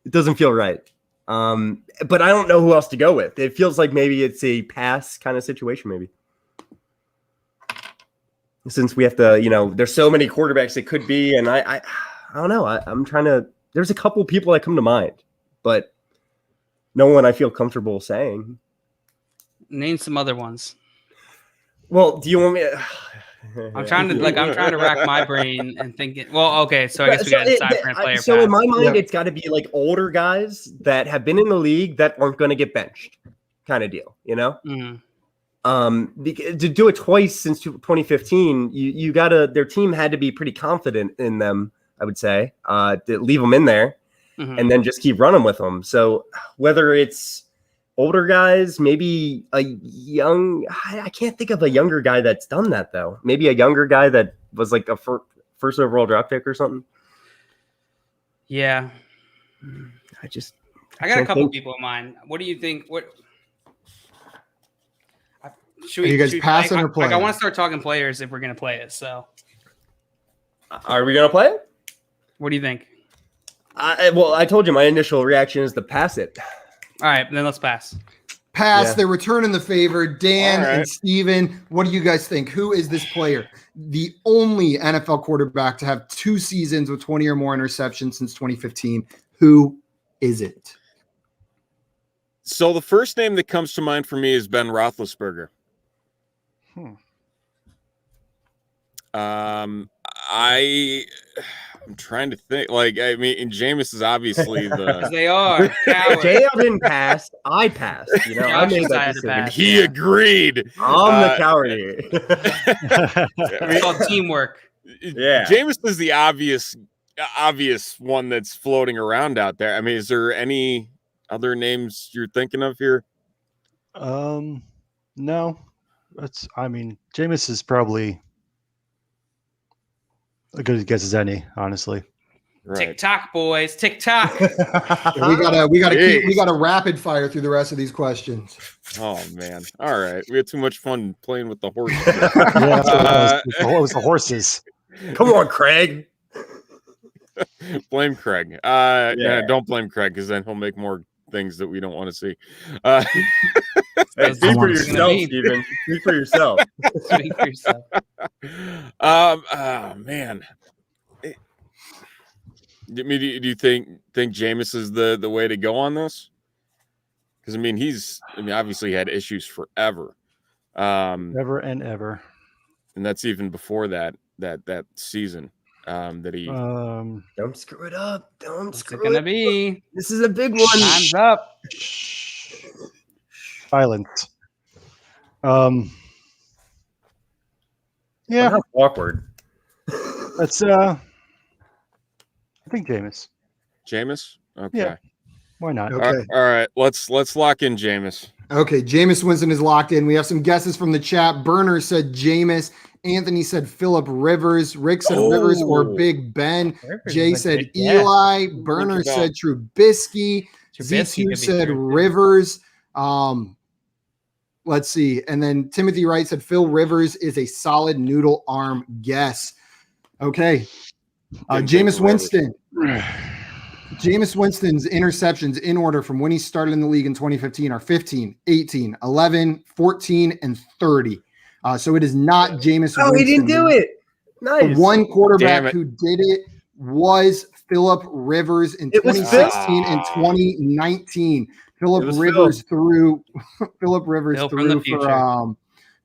doesn't feel right. But I don't know who else to go with. It feels like maybe it's a pass kind of situation, maybe. Since we have to, there's so many quarterbacks it could be, and I don't know. I'm trying to. There's a couple people that come to mind, but no one I feel comfortable saying. Name some other ones. Well, do you want me? I'm trying to rack my brain and think. Well, okay, so I guess we got to decide for a player. So in my mind, it's got to be like older guys that have been in the league that aren't going to get benched, kind of deal. Mm-hmm. To do it twice since 2015, you gotta. Their team had to be pretty confident in them, I would say, to leave them in there, and then just keep running with them. So whether it's older guys, maybe a young, I can't think of a younger guy that's done that though. Maybe a younger guy that was like a first overall draft pick or something. Yeah, I got a couple people in mind. What do you think? Are you guys passing or playing? I want to start talking players if we're going to play it. So, are we going to play it? What do you think? Well, I told you my initial reaction is to pass it. All right, then let's pass. Pass. Yeah. They're returning the favor. Dan and Steven, what do you guys think? Who is this player? The only NFL quarterback to have 2 seasons with 20 or more interceptions since 2015. Who is it? So the first name that comes to mind for me is Ben Roethlisberger. I'm trying to think. Like, I mean, Jameis is obviously the. They are. JL didn't pass. I passed. I made that decision. He agreed. I'm the coward here. It's called teamwork. Yeah, Jameis is the obvious one that's floating around out there. I mean, is there any other names you're thinking of here? No. Jameis is probably a good guess as any, honestly. Right. TikTok, boys, TikTok. we gotta rapid fire through the rest of these questions. Oh man! All right, we had too much fun playing with the horses. It was the horses. Come on, Craig. Blame Craig. Don't blame Craig because then he'll make more things that we don't want to see. Speak for yourself, Steven. Speak for yourself. Speak for yourself. Oh man. Do you think Jameis is the way to go on this? Because he's obviously had issues forever, ever and ever, and that's even before that season that he. Don't screw it up. What's it gonna be? This is a big one. Time's up. Silence. Yeah. How awkward. That's I think Jameis. Jameis? Okay. Yeah. Why not? Okay. All right. Let's lock in Jameis. Okay, Jameis Winston is locked in. We have some guesses from the chat. Burner said Jameis. Anthony said Phillip Rivers. Rick said Rivers or Big Ben. Jay said Eli. Burner said Trubisky. Z2 said Rivers. Let's see. And then Timothy Wright said Phil Rivers is a solid noodle arm guess. Okay. Jameis Winston. Jameis Winston's interceptions in order from when he started in the league in 2015 are 15, 18, 11, 14, and 30. So it is not Jameis Winston. Oh, he didn't do it. Nice. The one quarterback who did it was Phillip Rivers in 2016 and 2019. Phillip Rivers threw for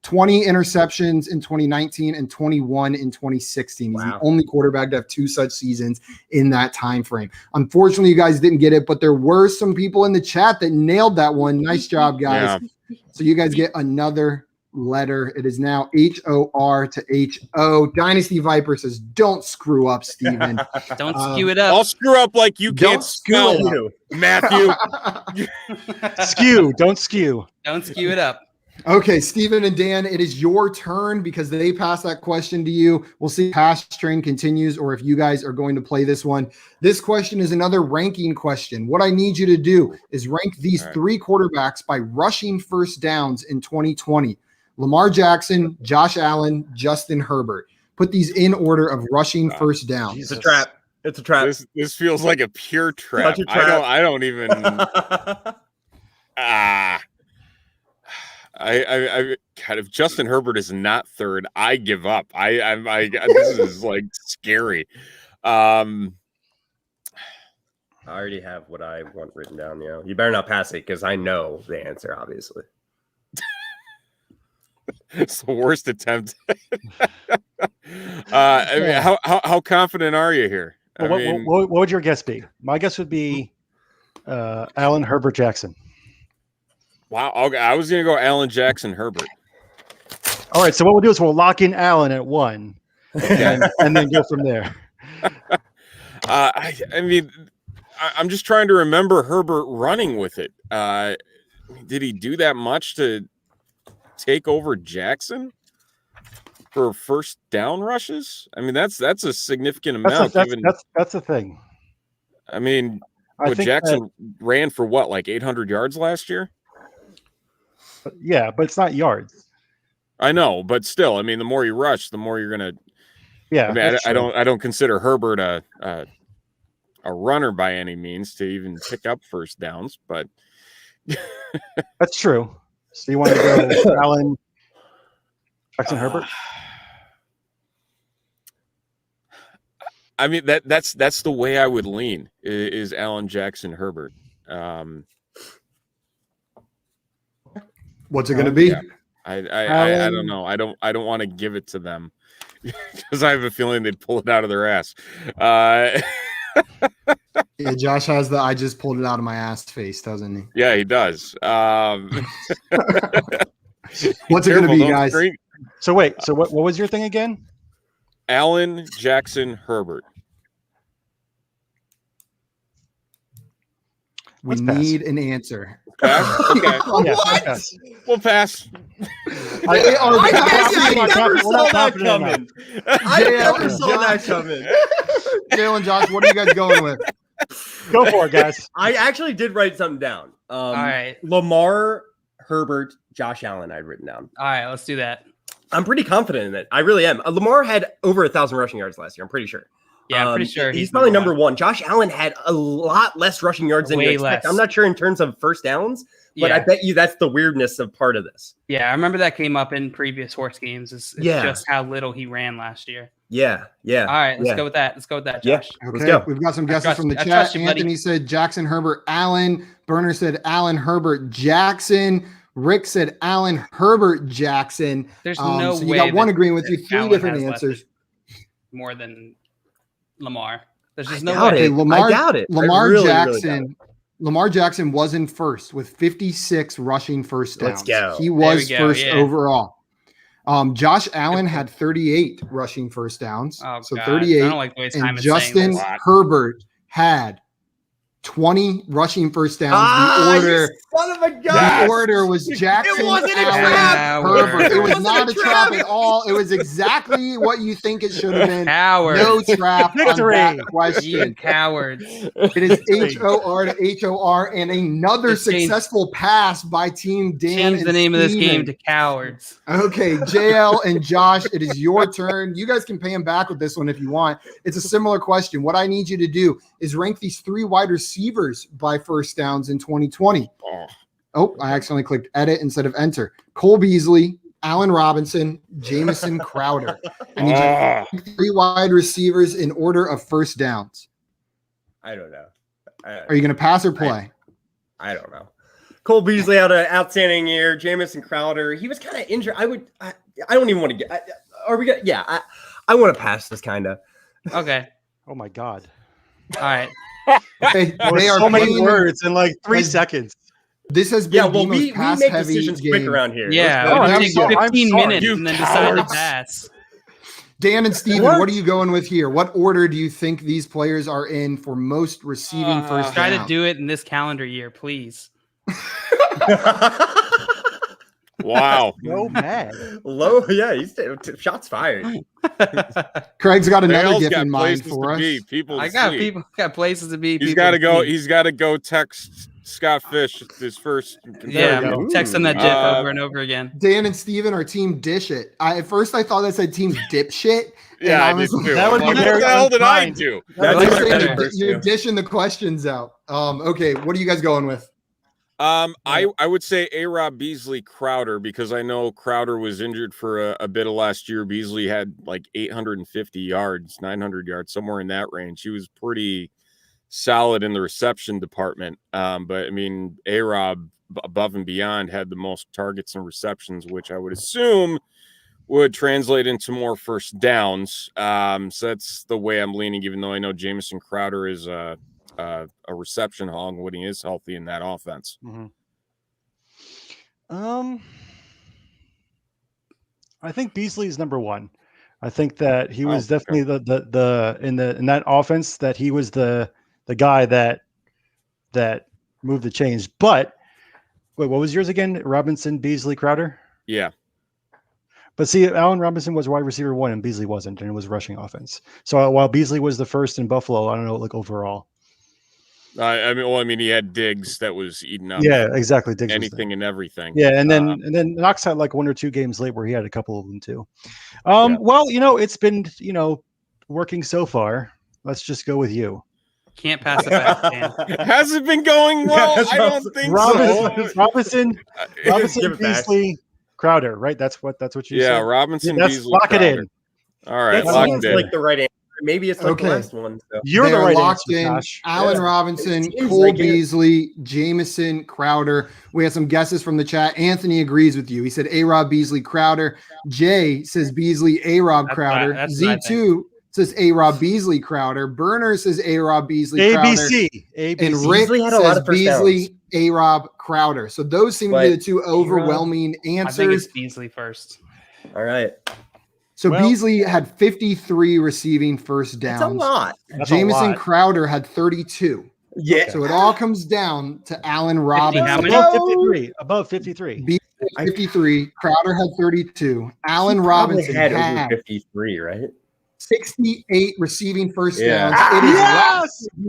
20 interceptions in 2019 and 21 in 2016. He's the only quarterback to have 2 such seasons in that time frame. Unfortunately, you guys didn't get it, but there were some people in the chat that nailed that one. Nice job, guys. Yeah. So you guys get another letter. It is now HOR to HO. Dynasty Viper says, don't screw up, Steven. Don't skew it up. I'll screw up like you can't spell it, Matthew. Skew. Don't skew. Don't skew it up. Okay, Steven and Dan, it is your turn because they passed that question to you. We'll see if Hash Train continues or if you guys are going to play this one. This question is another ranking question. What I need you to do is rank these 3 quarterbacks by rushing first downs in 2020. Lamar Jackson, Josh Allen, Justin Herbert. Put these in order of rushing first downs. It's a trap. It's a trap. This feels like a pure trap. I don't even I kind of Justin Herbert is not third. I give up. This is like scary. I already have what I want written down. You better not pass it because I know the answer. Obviously, it's the worst attempt. I mean, how confident are you here? What would your guess be? My guess would be Allen, Herbert, Jackson. Wow, I was going to go Allen, Jackson, Herbert. All right, so what we'll do is we'll lock in Allen at 1 and then go from there. I mean, I'm just trying to remember Herbert running with it. Did he do that much to take over Jackson for first down rushes? I mean, that's a significant amount. That's the thing. I mean, Jackson ran for what, like 800 yards last year? Yeah, but it's not yards. I know, but still, I mean, the more you rush, the more you're gonna. Yeah, I mean, I don't consider Herbert a runner by any means to even pick up first downs, but that's true. So you want to go Allen, Jackson, Herbert? I mean, that's the way I would lean is Allen, Jackson, Herbert. What's it going to be? Yeah. I don't know. I don't want to give it to them because I have a feeling they'd pull it out of their ass. Yeah, Josh has the I just pulled it out of my ass face, doesn't he? Yeah, he does. What's it going to be, guys? So wait, so what was your thing again? Allen, Jackson, Herbert. We need an answer. Pass? Okay. What? Pass. We'll pass. I never saw that coming. Jalen, Josh, what are you guys going with? Go for it, guys. I actually did write something down. All right. Lamar, Herbert, Josh Allen, I'd written down. All right, let's do that. I'm pretty confident in it. I really am. Lamar had over 1,000 rushing yards last year. I'm pretty sure. Yeah, I'm pretty sure he's probably number one. Josh Allen had a lot less rushing yards than you expect. I'm not sure in terms of first downs, but I bet you that's the weirdness of part of this. Yeah, I remember that came up in previous horse games. It's just how little he ran last year. Yeah. All right, let's go with that. Let's go with that, Josh. Yeah. Okay, let's go. We've got some guesses from the chat. Anthony said Jackson, Herbert, Allen. Burner said Allen, Herbert, Jackson. Rick said Allen, Herbert, Jackson. There's no so way. You got one agreeing with you, 3 Allen different answers. More than Lamar. There's just no way. I doubt it. Lamar Jackson was in first with 56 rushing first downs. Let's go. He was first overall. Josh Allen had 38 rushing first downs. Oh, so God. 38. I don't like the way and Justin Herbert had 20 rushing first downs. The order, son of a gun. The order was Jackson, It wasn't a Allen, trap. Herbert. It was not a trap at all. It was exactly what you think it should have been. Coward. No trap on that question. You cowards. It is HOR to HOR and another successful pass by Team Dan. Change the name of this game to cowards. Okay, JL and Josh, it is your turn. You guys can pay him back with this one if you want. It's a similar question. What I need you to do is rank these 3 wide receivers by first downs in 2020. Oh, I accidentally clicked edit instead of enter. Cole Beasley, Allen Robinson, Jamison Crowder. I need you 3 wide receivers in order of first downs. I don't know. Are you going to pass or play? I don't know. Cole Beasley had an outstanding year. Jamison Crowder, he was kind of injured. I don't even want to get. Are we gonna? Yeah, I want to pass this kind of. Okay. Oh my God. All right. They are so many words in like 3 seconds. This has been the most pass-heavy decisions quick around here. Yeah, we take 15 minutes and then decide to pass. Dan and Steven, what are you going with here? What order do you think these players are in for most receiving first Try down? to do it in this calendar year, please. Wow. No mad. Low, yeah, he's shots fired. Craig's got another gift in mind for us. Got places to be. He's got to go. He's got to go text Scott Fish his first. Yeah, text him that GIF over and over again. Dan and Steven are team dish it. At first I thought that said team dipshit. Yeah, I did too. That would be very. What the hell did I do? You're dishing the questions out. Okay, what are you guys going with? I would say A-Rob Beasley Crowder, because I know Crowder was injured for a bit of last year. Beasley had like 850 yards, 900 yards, somewhere in that range. He was pretty solid in the reception department. But I mean, A-Rob above and beyond had the most targets and receptions, which I would assume would translate into more first downs. So that's the way I'm leaning, even though I know Jamison Crowder is a reception hog when he is healthy in that offense. Mm-hmm. I think Beasley is number one. I think that he was definitely the in that offense, that he was the guy that moved the chains. But wait, what was yours again? Robinson, Beasley, Crowder? Yeah. But see, Allen Robinson was wide receiver 1 and Beasley wasn't, and it was rushing offense. So while Beasley was the first in Buffalo, I don't know, like overall. I mean, he had Diggs that was eating up. Yeah, exactly. Diggs anything and everything. Yeah, and then Knox had like 1 or 2 games late where he had a couple of them too. Well, it's been working so far. Let's just go with you. Can't pass it back, Dan. Has it been going well? I don't think so. Robinson, Beasley, Crowder, right? That's what you said. Yeah, Robinson, Beasley, lock Crowder. it in. All right, that seems like the right answer. Maybe it's like the last one. So. You're the right locked answer, in. Josh. Allen Robinson, Cole Beasley, Jamison Crowder. We have some guesses from the chat. Anthony agrees with you. He said A-Rob Beasley Crowder. Jay says Beasley A-Rob Crowder. Z2 says A-Rob Beasley Crowder. Burner says A-Rob Beasley Crowder. ABC. And Rick says Beasley A-Rob Crowder. So those seem to be the 2 overwhelming answers. I think it's Beasley first. All right. So Beasley had 53 receiving first downs. That's a lot. Jamison Crowder had 32. Yeah. So it all comes down to Allen Robinson. Above 53. Beasley had 53. Crowder had 32. Allen Robinson had over 53, right? 68 receiving first downs.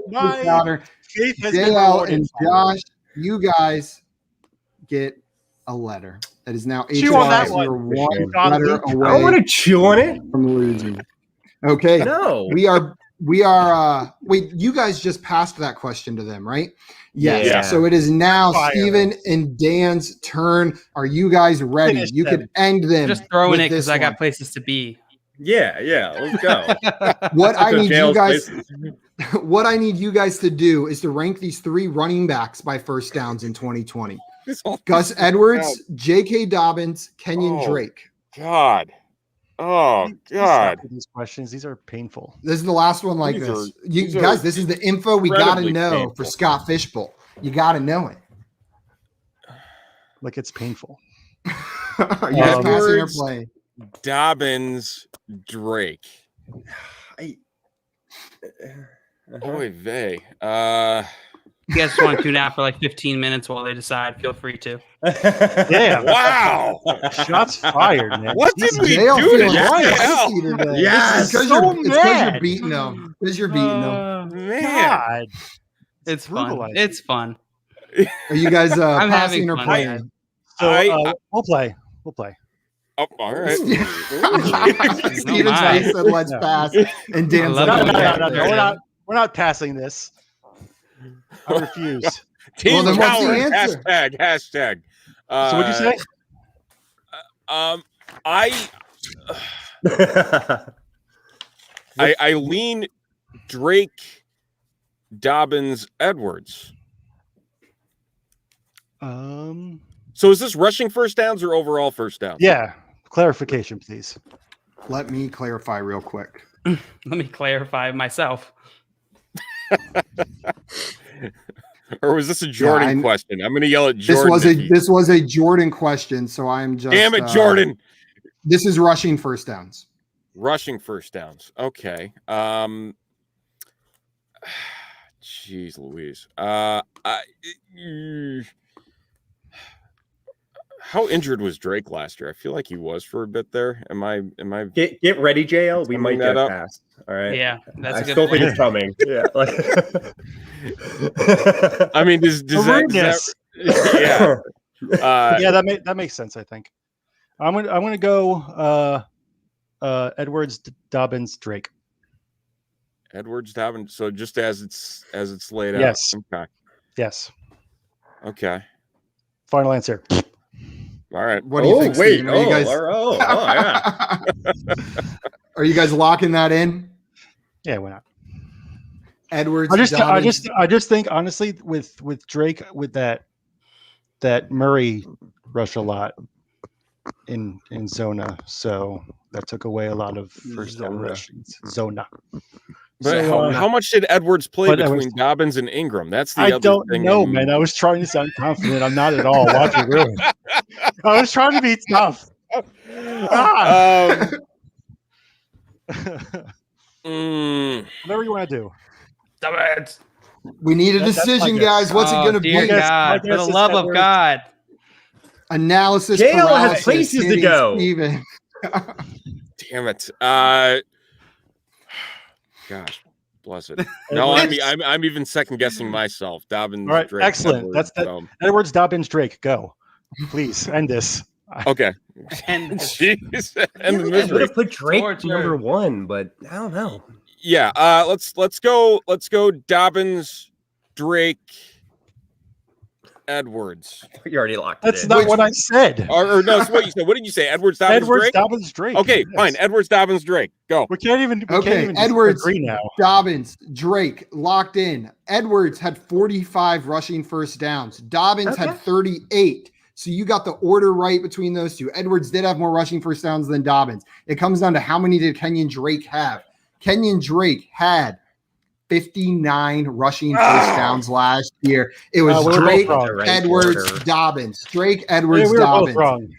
Crowder. JL and Josh, you guys get a letter. That is now chew on that one. Letter away. I want to chew on it from losing. Okay. No. We are wait, you guys just passed that question to them, right? Yes. Yeah. So it is now Steven and Dan's turn. Are you guys ready? You can end them. Just throwing it because I got places to be. Yeah, let's go. What I need you guys to do is to rank these 3 running backs by first downs in 2020. Gus Edwards, J.K. Dobbins, Kenyon Drake. God. Oh, God. These questions, these are painful. This is the last one like this. You guys, this is the info we got to know painful. For Scott Fishbowl. You got to know it. Like it's painful. Are you guys passing or playing? Dobbins, Drake. Oy vey. You guys just want to tune out for like 15 minutes while they decide. Feel free to. Yeah. Wow. Shots fired, man. What did we do today? Yeah, it's because you're beating them. Because you're beating them. Man. God. It's fun. It's fun. Are you guys I'm passing having or fun, playing? So we'll play. We'll play. Oh, all right. Steven's face said let's pass. And Dan's like, we're not passing this. I refuse. Team coward. Hashtag. So what'd you say? I lean Drake Dobbins, Edwards. So is this rushing first downs or overall first downs? Yeah. Clarification, please. Let me clarify real quick. Let me clarify myself. Or was this a Jordan question? I'm going to yell at Jordan. This was a Jordan question, so I'm just. Damn it, Jordan! This is rushing first downs. Rushing first downs. Okay. Jeez Louise. How injured was Drake last year? I feel like he was for a bit there. Am I get ready, JL? We might get past. All right. Yeah, that's I still think it's coming. Yeah. I mean, does that yeah, that makes sense, I think. I'm gonna go Edwards, Dobbins, Drake. Edwards, Dobbins. So just as it's laid out. Yes. Okay. Yes. Okay. Final answer. All right. What do you think? Wait. Are you guys... yeah. Are you guys locking that in? Yeah, why not? Edwards. I just think honestly with Drake with that Murray rush a lot in Zona, so that took away a lot of first down rushing. Zona. But how much did Edwards play between Dobbins and Ingram? That's the other thing. I don't know, man. I was trying to sound confident. I'm not at all. Watch it, really. I was trying to be tough. Whatever you want to do. Dobbins. We need a decision, guys. What's it going to be? God, for the love of God. Analysis. JL has places to go. Steven. Damn it. Gosh, bless it. No, I'm even second guessing myself. Dobbins. All right, Drake, excellent. Edwards, That's Edwards, Dobbins, Drake. Go, please end this. Okay. Jeez. And the misery. Would have put Drake number one, but I don't know. Yeah. Let's go. Dobbins, Drake, Edwards. You already locked it. That's not what I said. Or no, that's what you said. What did you say? Edwards, Dobbins, Drake? Dobbins, Drake. Okay, fine. Edwards, Dobbins, Drake. Go. We can't even Edwards, agree now. Dobbins, Drake, locked in. Edwards had 45 rushing first downs. Dobbins had 38. So you got the order right between those two. Edwards did have more rushing first downs than Dobbins. It comes down to how many did Kenyon Drake have? Kenyon Drake had 59 rushing first downs last year. It was Drake, Edwards, Dobbins. Drake, Edwards, Dobbins.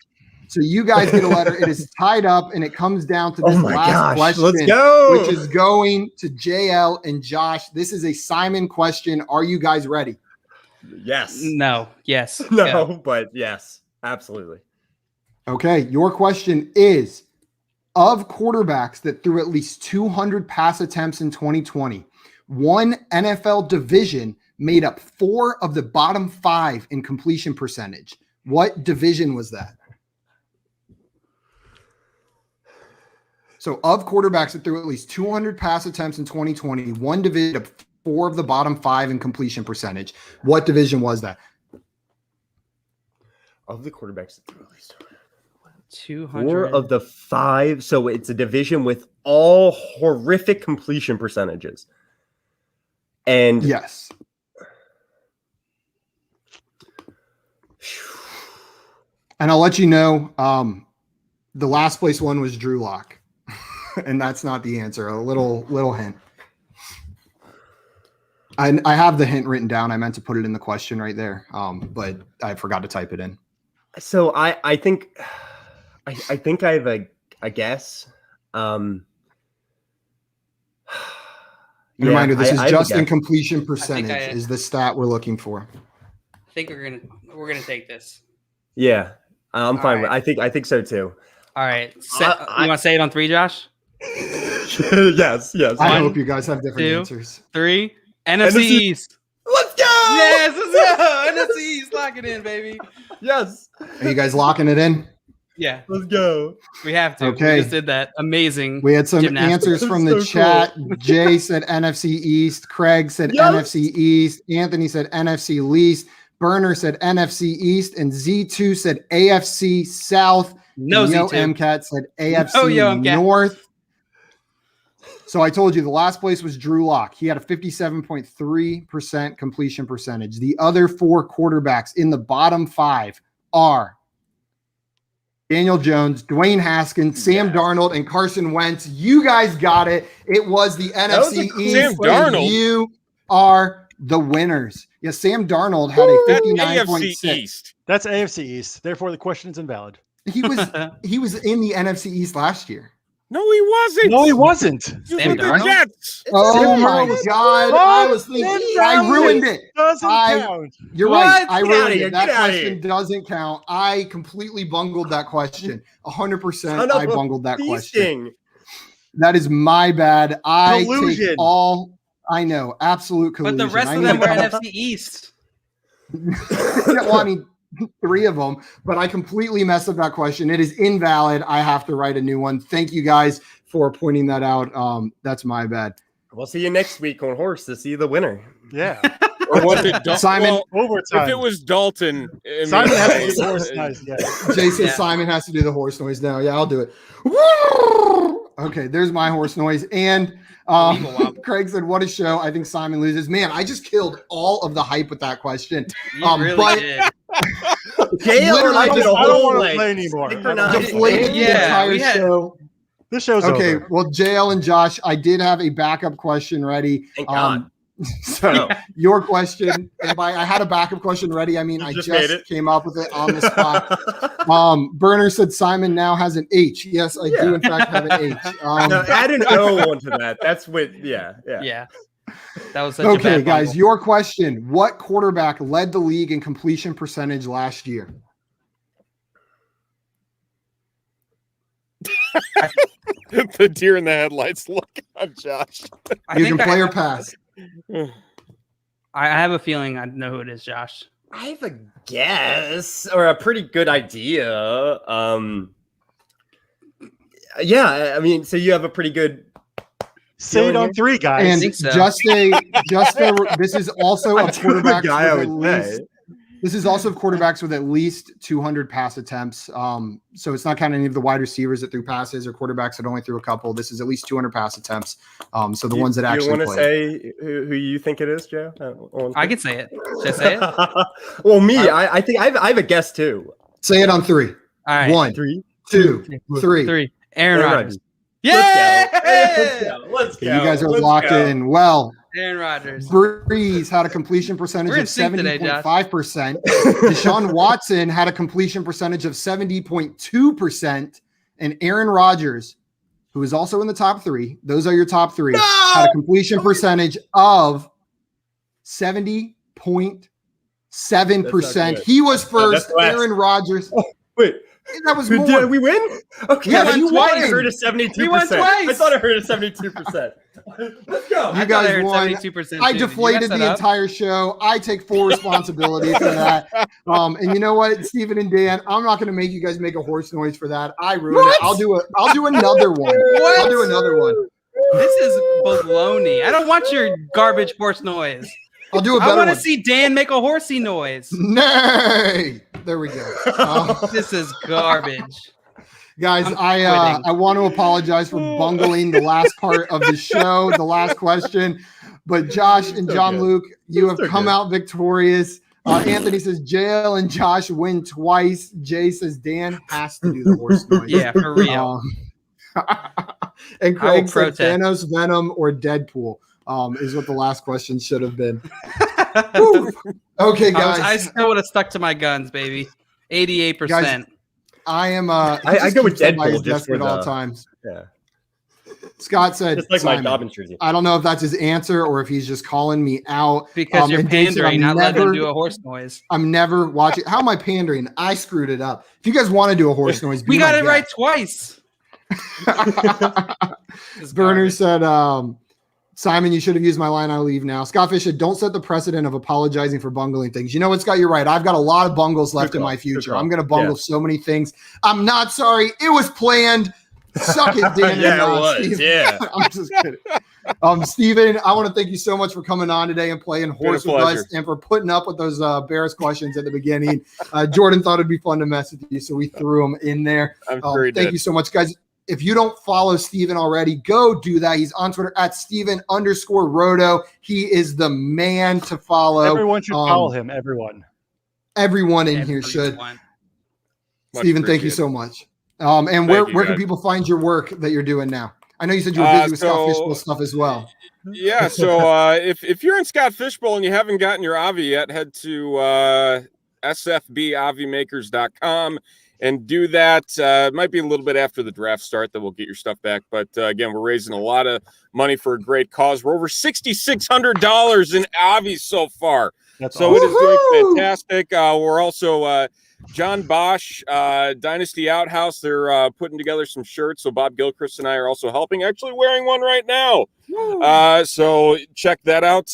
So you guys get a letter. It is tied up, and it comes down to this last question. Let's go. Which is going to JL and Josh. This is a Simon question. Are you guys ready? Yes. No. Yes. No, yeah. But yes, absolutely. Okay. Your question is, of quarterbacks that threw at least 200 pass attempts in 2020, one NFL division made up 4 of the bottom 5 in completion percentage. What division was that? So of quarterbacks that threw at least 200 pass attempts in 2020, one division of 4 of the bottom 5 in completion percentage. What division was that? Of the quarterbacks that threw at least 200. 4 of the 5. So it's a division with all horrific completion percentages. And yes. And I'll let you know, the last place one was Drew Lock. And that's not the answer. A little hint. I have the hint written down. I meant to put it in the question right there, but I forgot to type it in. So I think I have a guess. Reminder: this is just in completion percentage. Is the stat we're looking for? I think we're gonna take this. Yeah, I'm fine with. I think so too. All right, you want to say it on 3, Josh? Yes. I hope you guys have different answers. 3. NFC East. Let's go! Yes, let's go! NFC East, lock it in, baby. Yes. Are you guys locking it in? Yeah. Let's go. We have to. Okay. We just did that. Amazing. We had some answers from the chat. Cool. Jay said NFC East. Craig said NFC East. Anthony said NFC Least. Burner said NFC East. And Z2 said AFC South. No, Yo Z2. MCAT said AFC North. So I told you the last place was Drew Lock. He had a 57.3% completion percentage. The other 4 quarterbacks in the bottom 5 are Daniel Jones, Dwayne Haskins, Sam Darnold, and Carson Wentz. You guys got it. It was the NFC East. Sam Darnold. You are the winners. Yes, Sam Darnold had a 59.6. East. That's AFC East. Therefore, the question is invalid. He was in the NFC East last year. No, he wasn't. No, he wasn't. Sam The Darnold? Jets. Oh my God! I was thinking I ruined it. Doesn't count. You're What? right. I Get outta ruined here. it. That Get outta question doesn't count. I completely bungled that question. 100%. I bungled that question. That is my bad. I Collusion. take all. I know. Absolute collusion. But the rest of them were NFC East. Well, I mean, 3 of them, but I completely messed up that question. It is invalid. I have to write a new one. Thank you guys for pointing that out. That's my bad. We'll see you next week on Horse to see the winner. Yeah. Or was it Simon? Overtime. If it was Dalton, Simon has to do the horse noise. Yeah. Jason Simon has to do the horse noise now. Yeah, I'll do it. Okay, there's my horse noise. And Craig said, what a show. I think Simon loses. Man, I just killed all of the hype with that question. You really did. JL I don't want to like, play anymore. Deflated the entire show. This show's okay. over. Well, JL and Josh, I did have a backup question ready. Thank God. So your question, and by I had a backup question ready, I mean I just came up with it on the spot. Burner said Simon now has an H. Yes, I do in fact have an H. No, add an O onto that. That's what. Yeah. That was such a bad guys. bungle. Your question: what quarterback led the league in completion percentage last year? The deer in the headlights look on Josh. You can play or pass. I have a feeling I know who it is, Josh. I have a guess or a pretty good idea. Yeah, I mean, so you have a pretty good. Say it on 3, guys. And I think so. this is also a quarterback. This is also quarterbacks with at least 200 pass attempts. So it's not counting any of the wide receivers that threw passes or quarterbacks that only threw a couple. This is at least 200 pass attempts. So the ones that actually want to played. say who you think it is, Joe? I can say it. Should I say it? Well, me, I think I have a guess too. Say it on 3. All right. 1, 2, 3. Aaron Rodgers. Yeah! Let's go. You guys are locked in. Well, Aaron Rodgers. Breeze had a completion percentage of 70.5%. Deshaun Watson had a completion percentage of 70.2%. And Aaron Rodgers, who is also in the top 3, those are your top 3, had a completion percentage of 70.7%. He was first. Aaron Rodgers. Oh, wait. That was more. Did we win? Okay. Yeah, you won. I heard a 72%. We won twice. I thought I heard a 72%. Let's go. You guys won. 72% I deflated the entire show. I take full responsibility for that. And you know what, Steven and Dan, I'm not going to make you guys make a horse noise for that. I ruined it. I'll do another one. What? I'll do another one. This is baloney. I don't want your garbage horse noise. I'll do a better I want to one. see Dan make a horsey noise. Nay. There we go. This is garbage. Guys, I want to apologize for bungling the last part of the show, the last question. But Josh and John Luke, you have come out victorious. Anthony says JL and Josh win twice. Jay says Dan has to do the horse noise. Yeah, for real. And Craig said Thanos, Venom, or Deadpool is what the last question should have been. Okay, guys. I still would have stuck to my guns, baby. 88%. Guys, I am. I go with Deadpool just at all times. Yeah. Scott said, just like Simon, my Dobbins jersey. I don't know if that's his answer or if he's just calling me out. Because you're pandering, not letting him do a horse noise. I'm never watching. How am I pandering? I screwed it up. If you guys want to do a horse noise, we got it right twice. Burner said, Simon, you should have used my line. I'll leave now. Scott Fish said, don't set the precedent of apologizing for bungling things. You know what, Scott? You're right. I've got a lot of bungles left in my future. I'm going to bungle so many things. I'm not sorry. It was planned. Suck it, Dan. Yeah, it was. Steve. Yeah. I'm just kidding. Steven, I want to thank you so much for coming on today and playing horse with us and for putting up with those Bears questions at the beginning. Jordan thought it'd be fun to mess with you, so we threw them in there. Thank you so much, guys. If you don't follow Steven already, go do that. He's on Twitter at Steven_Roto. He is the man to follow. Everyone should follow him. Everyone in here should. Steven, thank you so much. And where can people find your work that you're doing now? I know you said you were busy with Scott Fishbowl stuff as well. Yeah, so if you're in Scott Fishbowl and you haven't gotten your Avi yet, head to sfbavimakers.com and do that. It might be a little bit after the draft start that we'll get your stuff back. But again, we're raising a lot of money for a great cause. We're over $6,600 in Avi so far. It is doing fantastic. We're also John Bosch, Dynasty Outhouse. They're putting together some shirts. So Bob Gilchrist and I are also helping, actually wearing one right now. So check that out.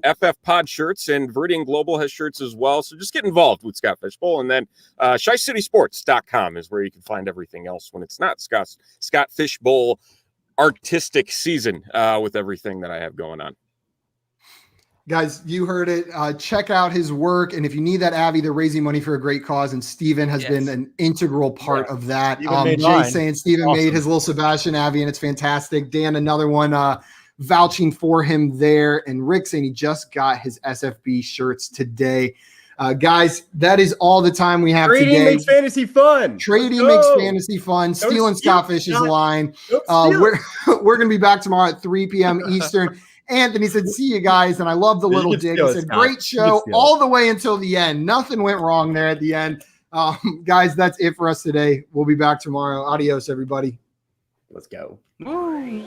FF Pod shirts, and Viridian Global has shirts as well. So just get involved with Scott Fishbowl. And then ShyCitySports.com is where you can find everything else when it's not Scott Fishbowl artistic season with everything that I have going on. Guys, you heard it. Check out his work. And if you need that Avi, they're raising money for a great cause. And Steven has been an integral part of that. Jay saying Steven made his little Sebastian Avi, and it's fantastic. Dan, another one vouching for him there. And Rick saying he just got his SFB shirts today. Guys, that is all the time we have Trading today. Makes fantasy fun. Trading makes fantasy fun. Stealing Scottfish's line. We're going to be back tomorrow at 3 p.m. Eastern. Anthony said, see you guys. And I love the little dig. He said, great show all the way until the end. Nothing went wrong there at the end. Guys, that's it for us today. We'll be back tomorrow. Adios, everybody. Let's go. Woo.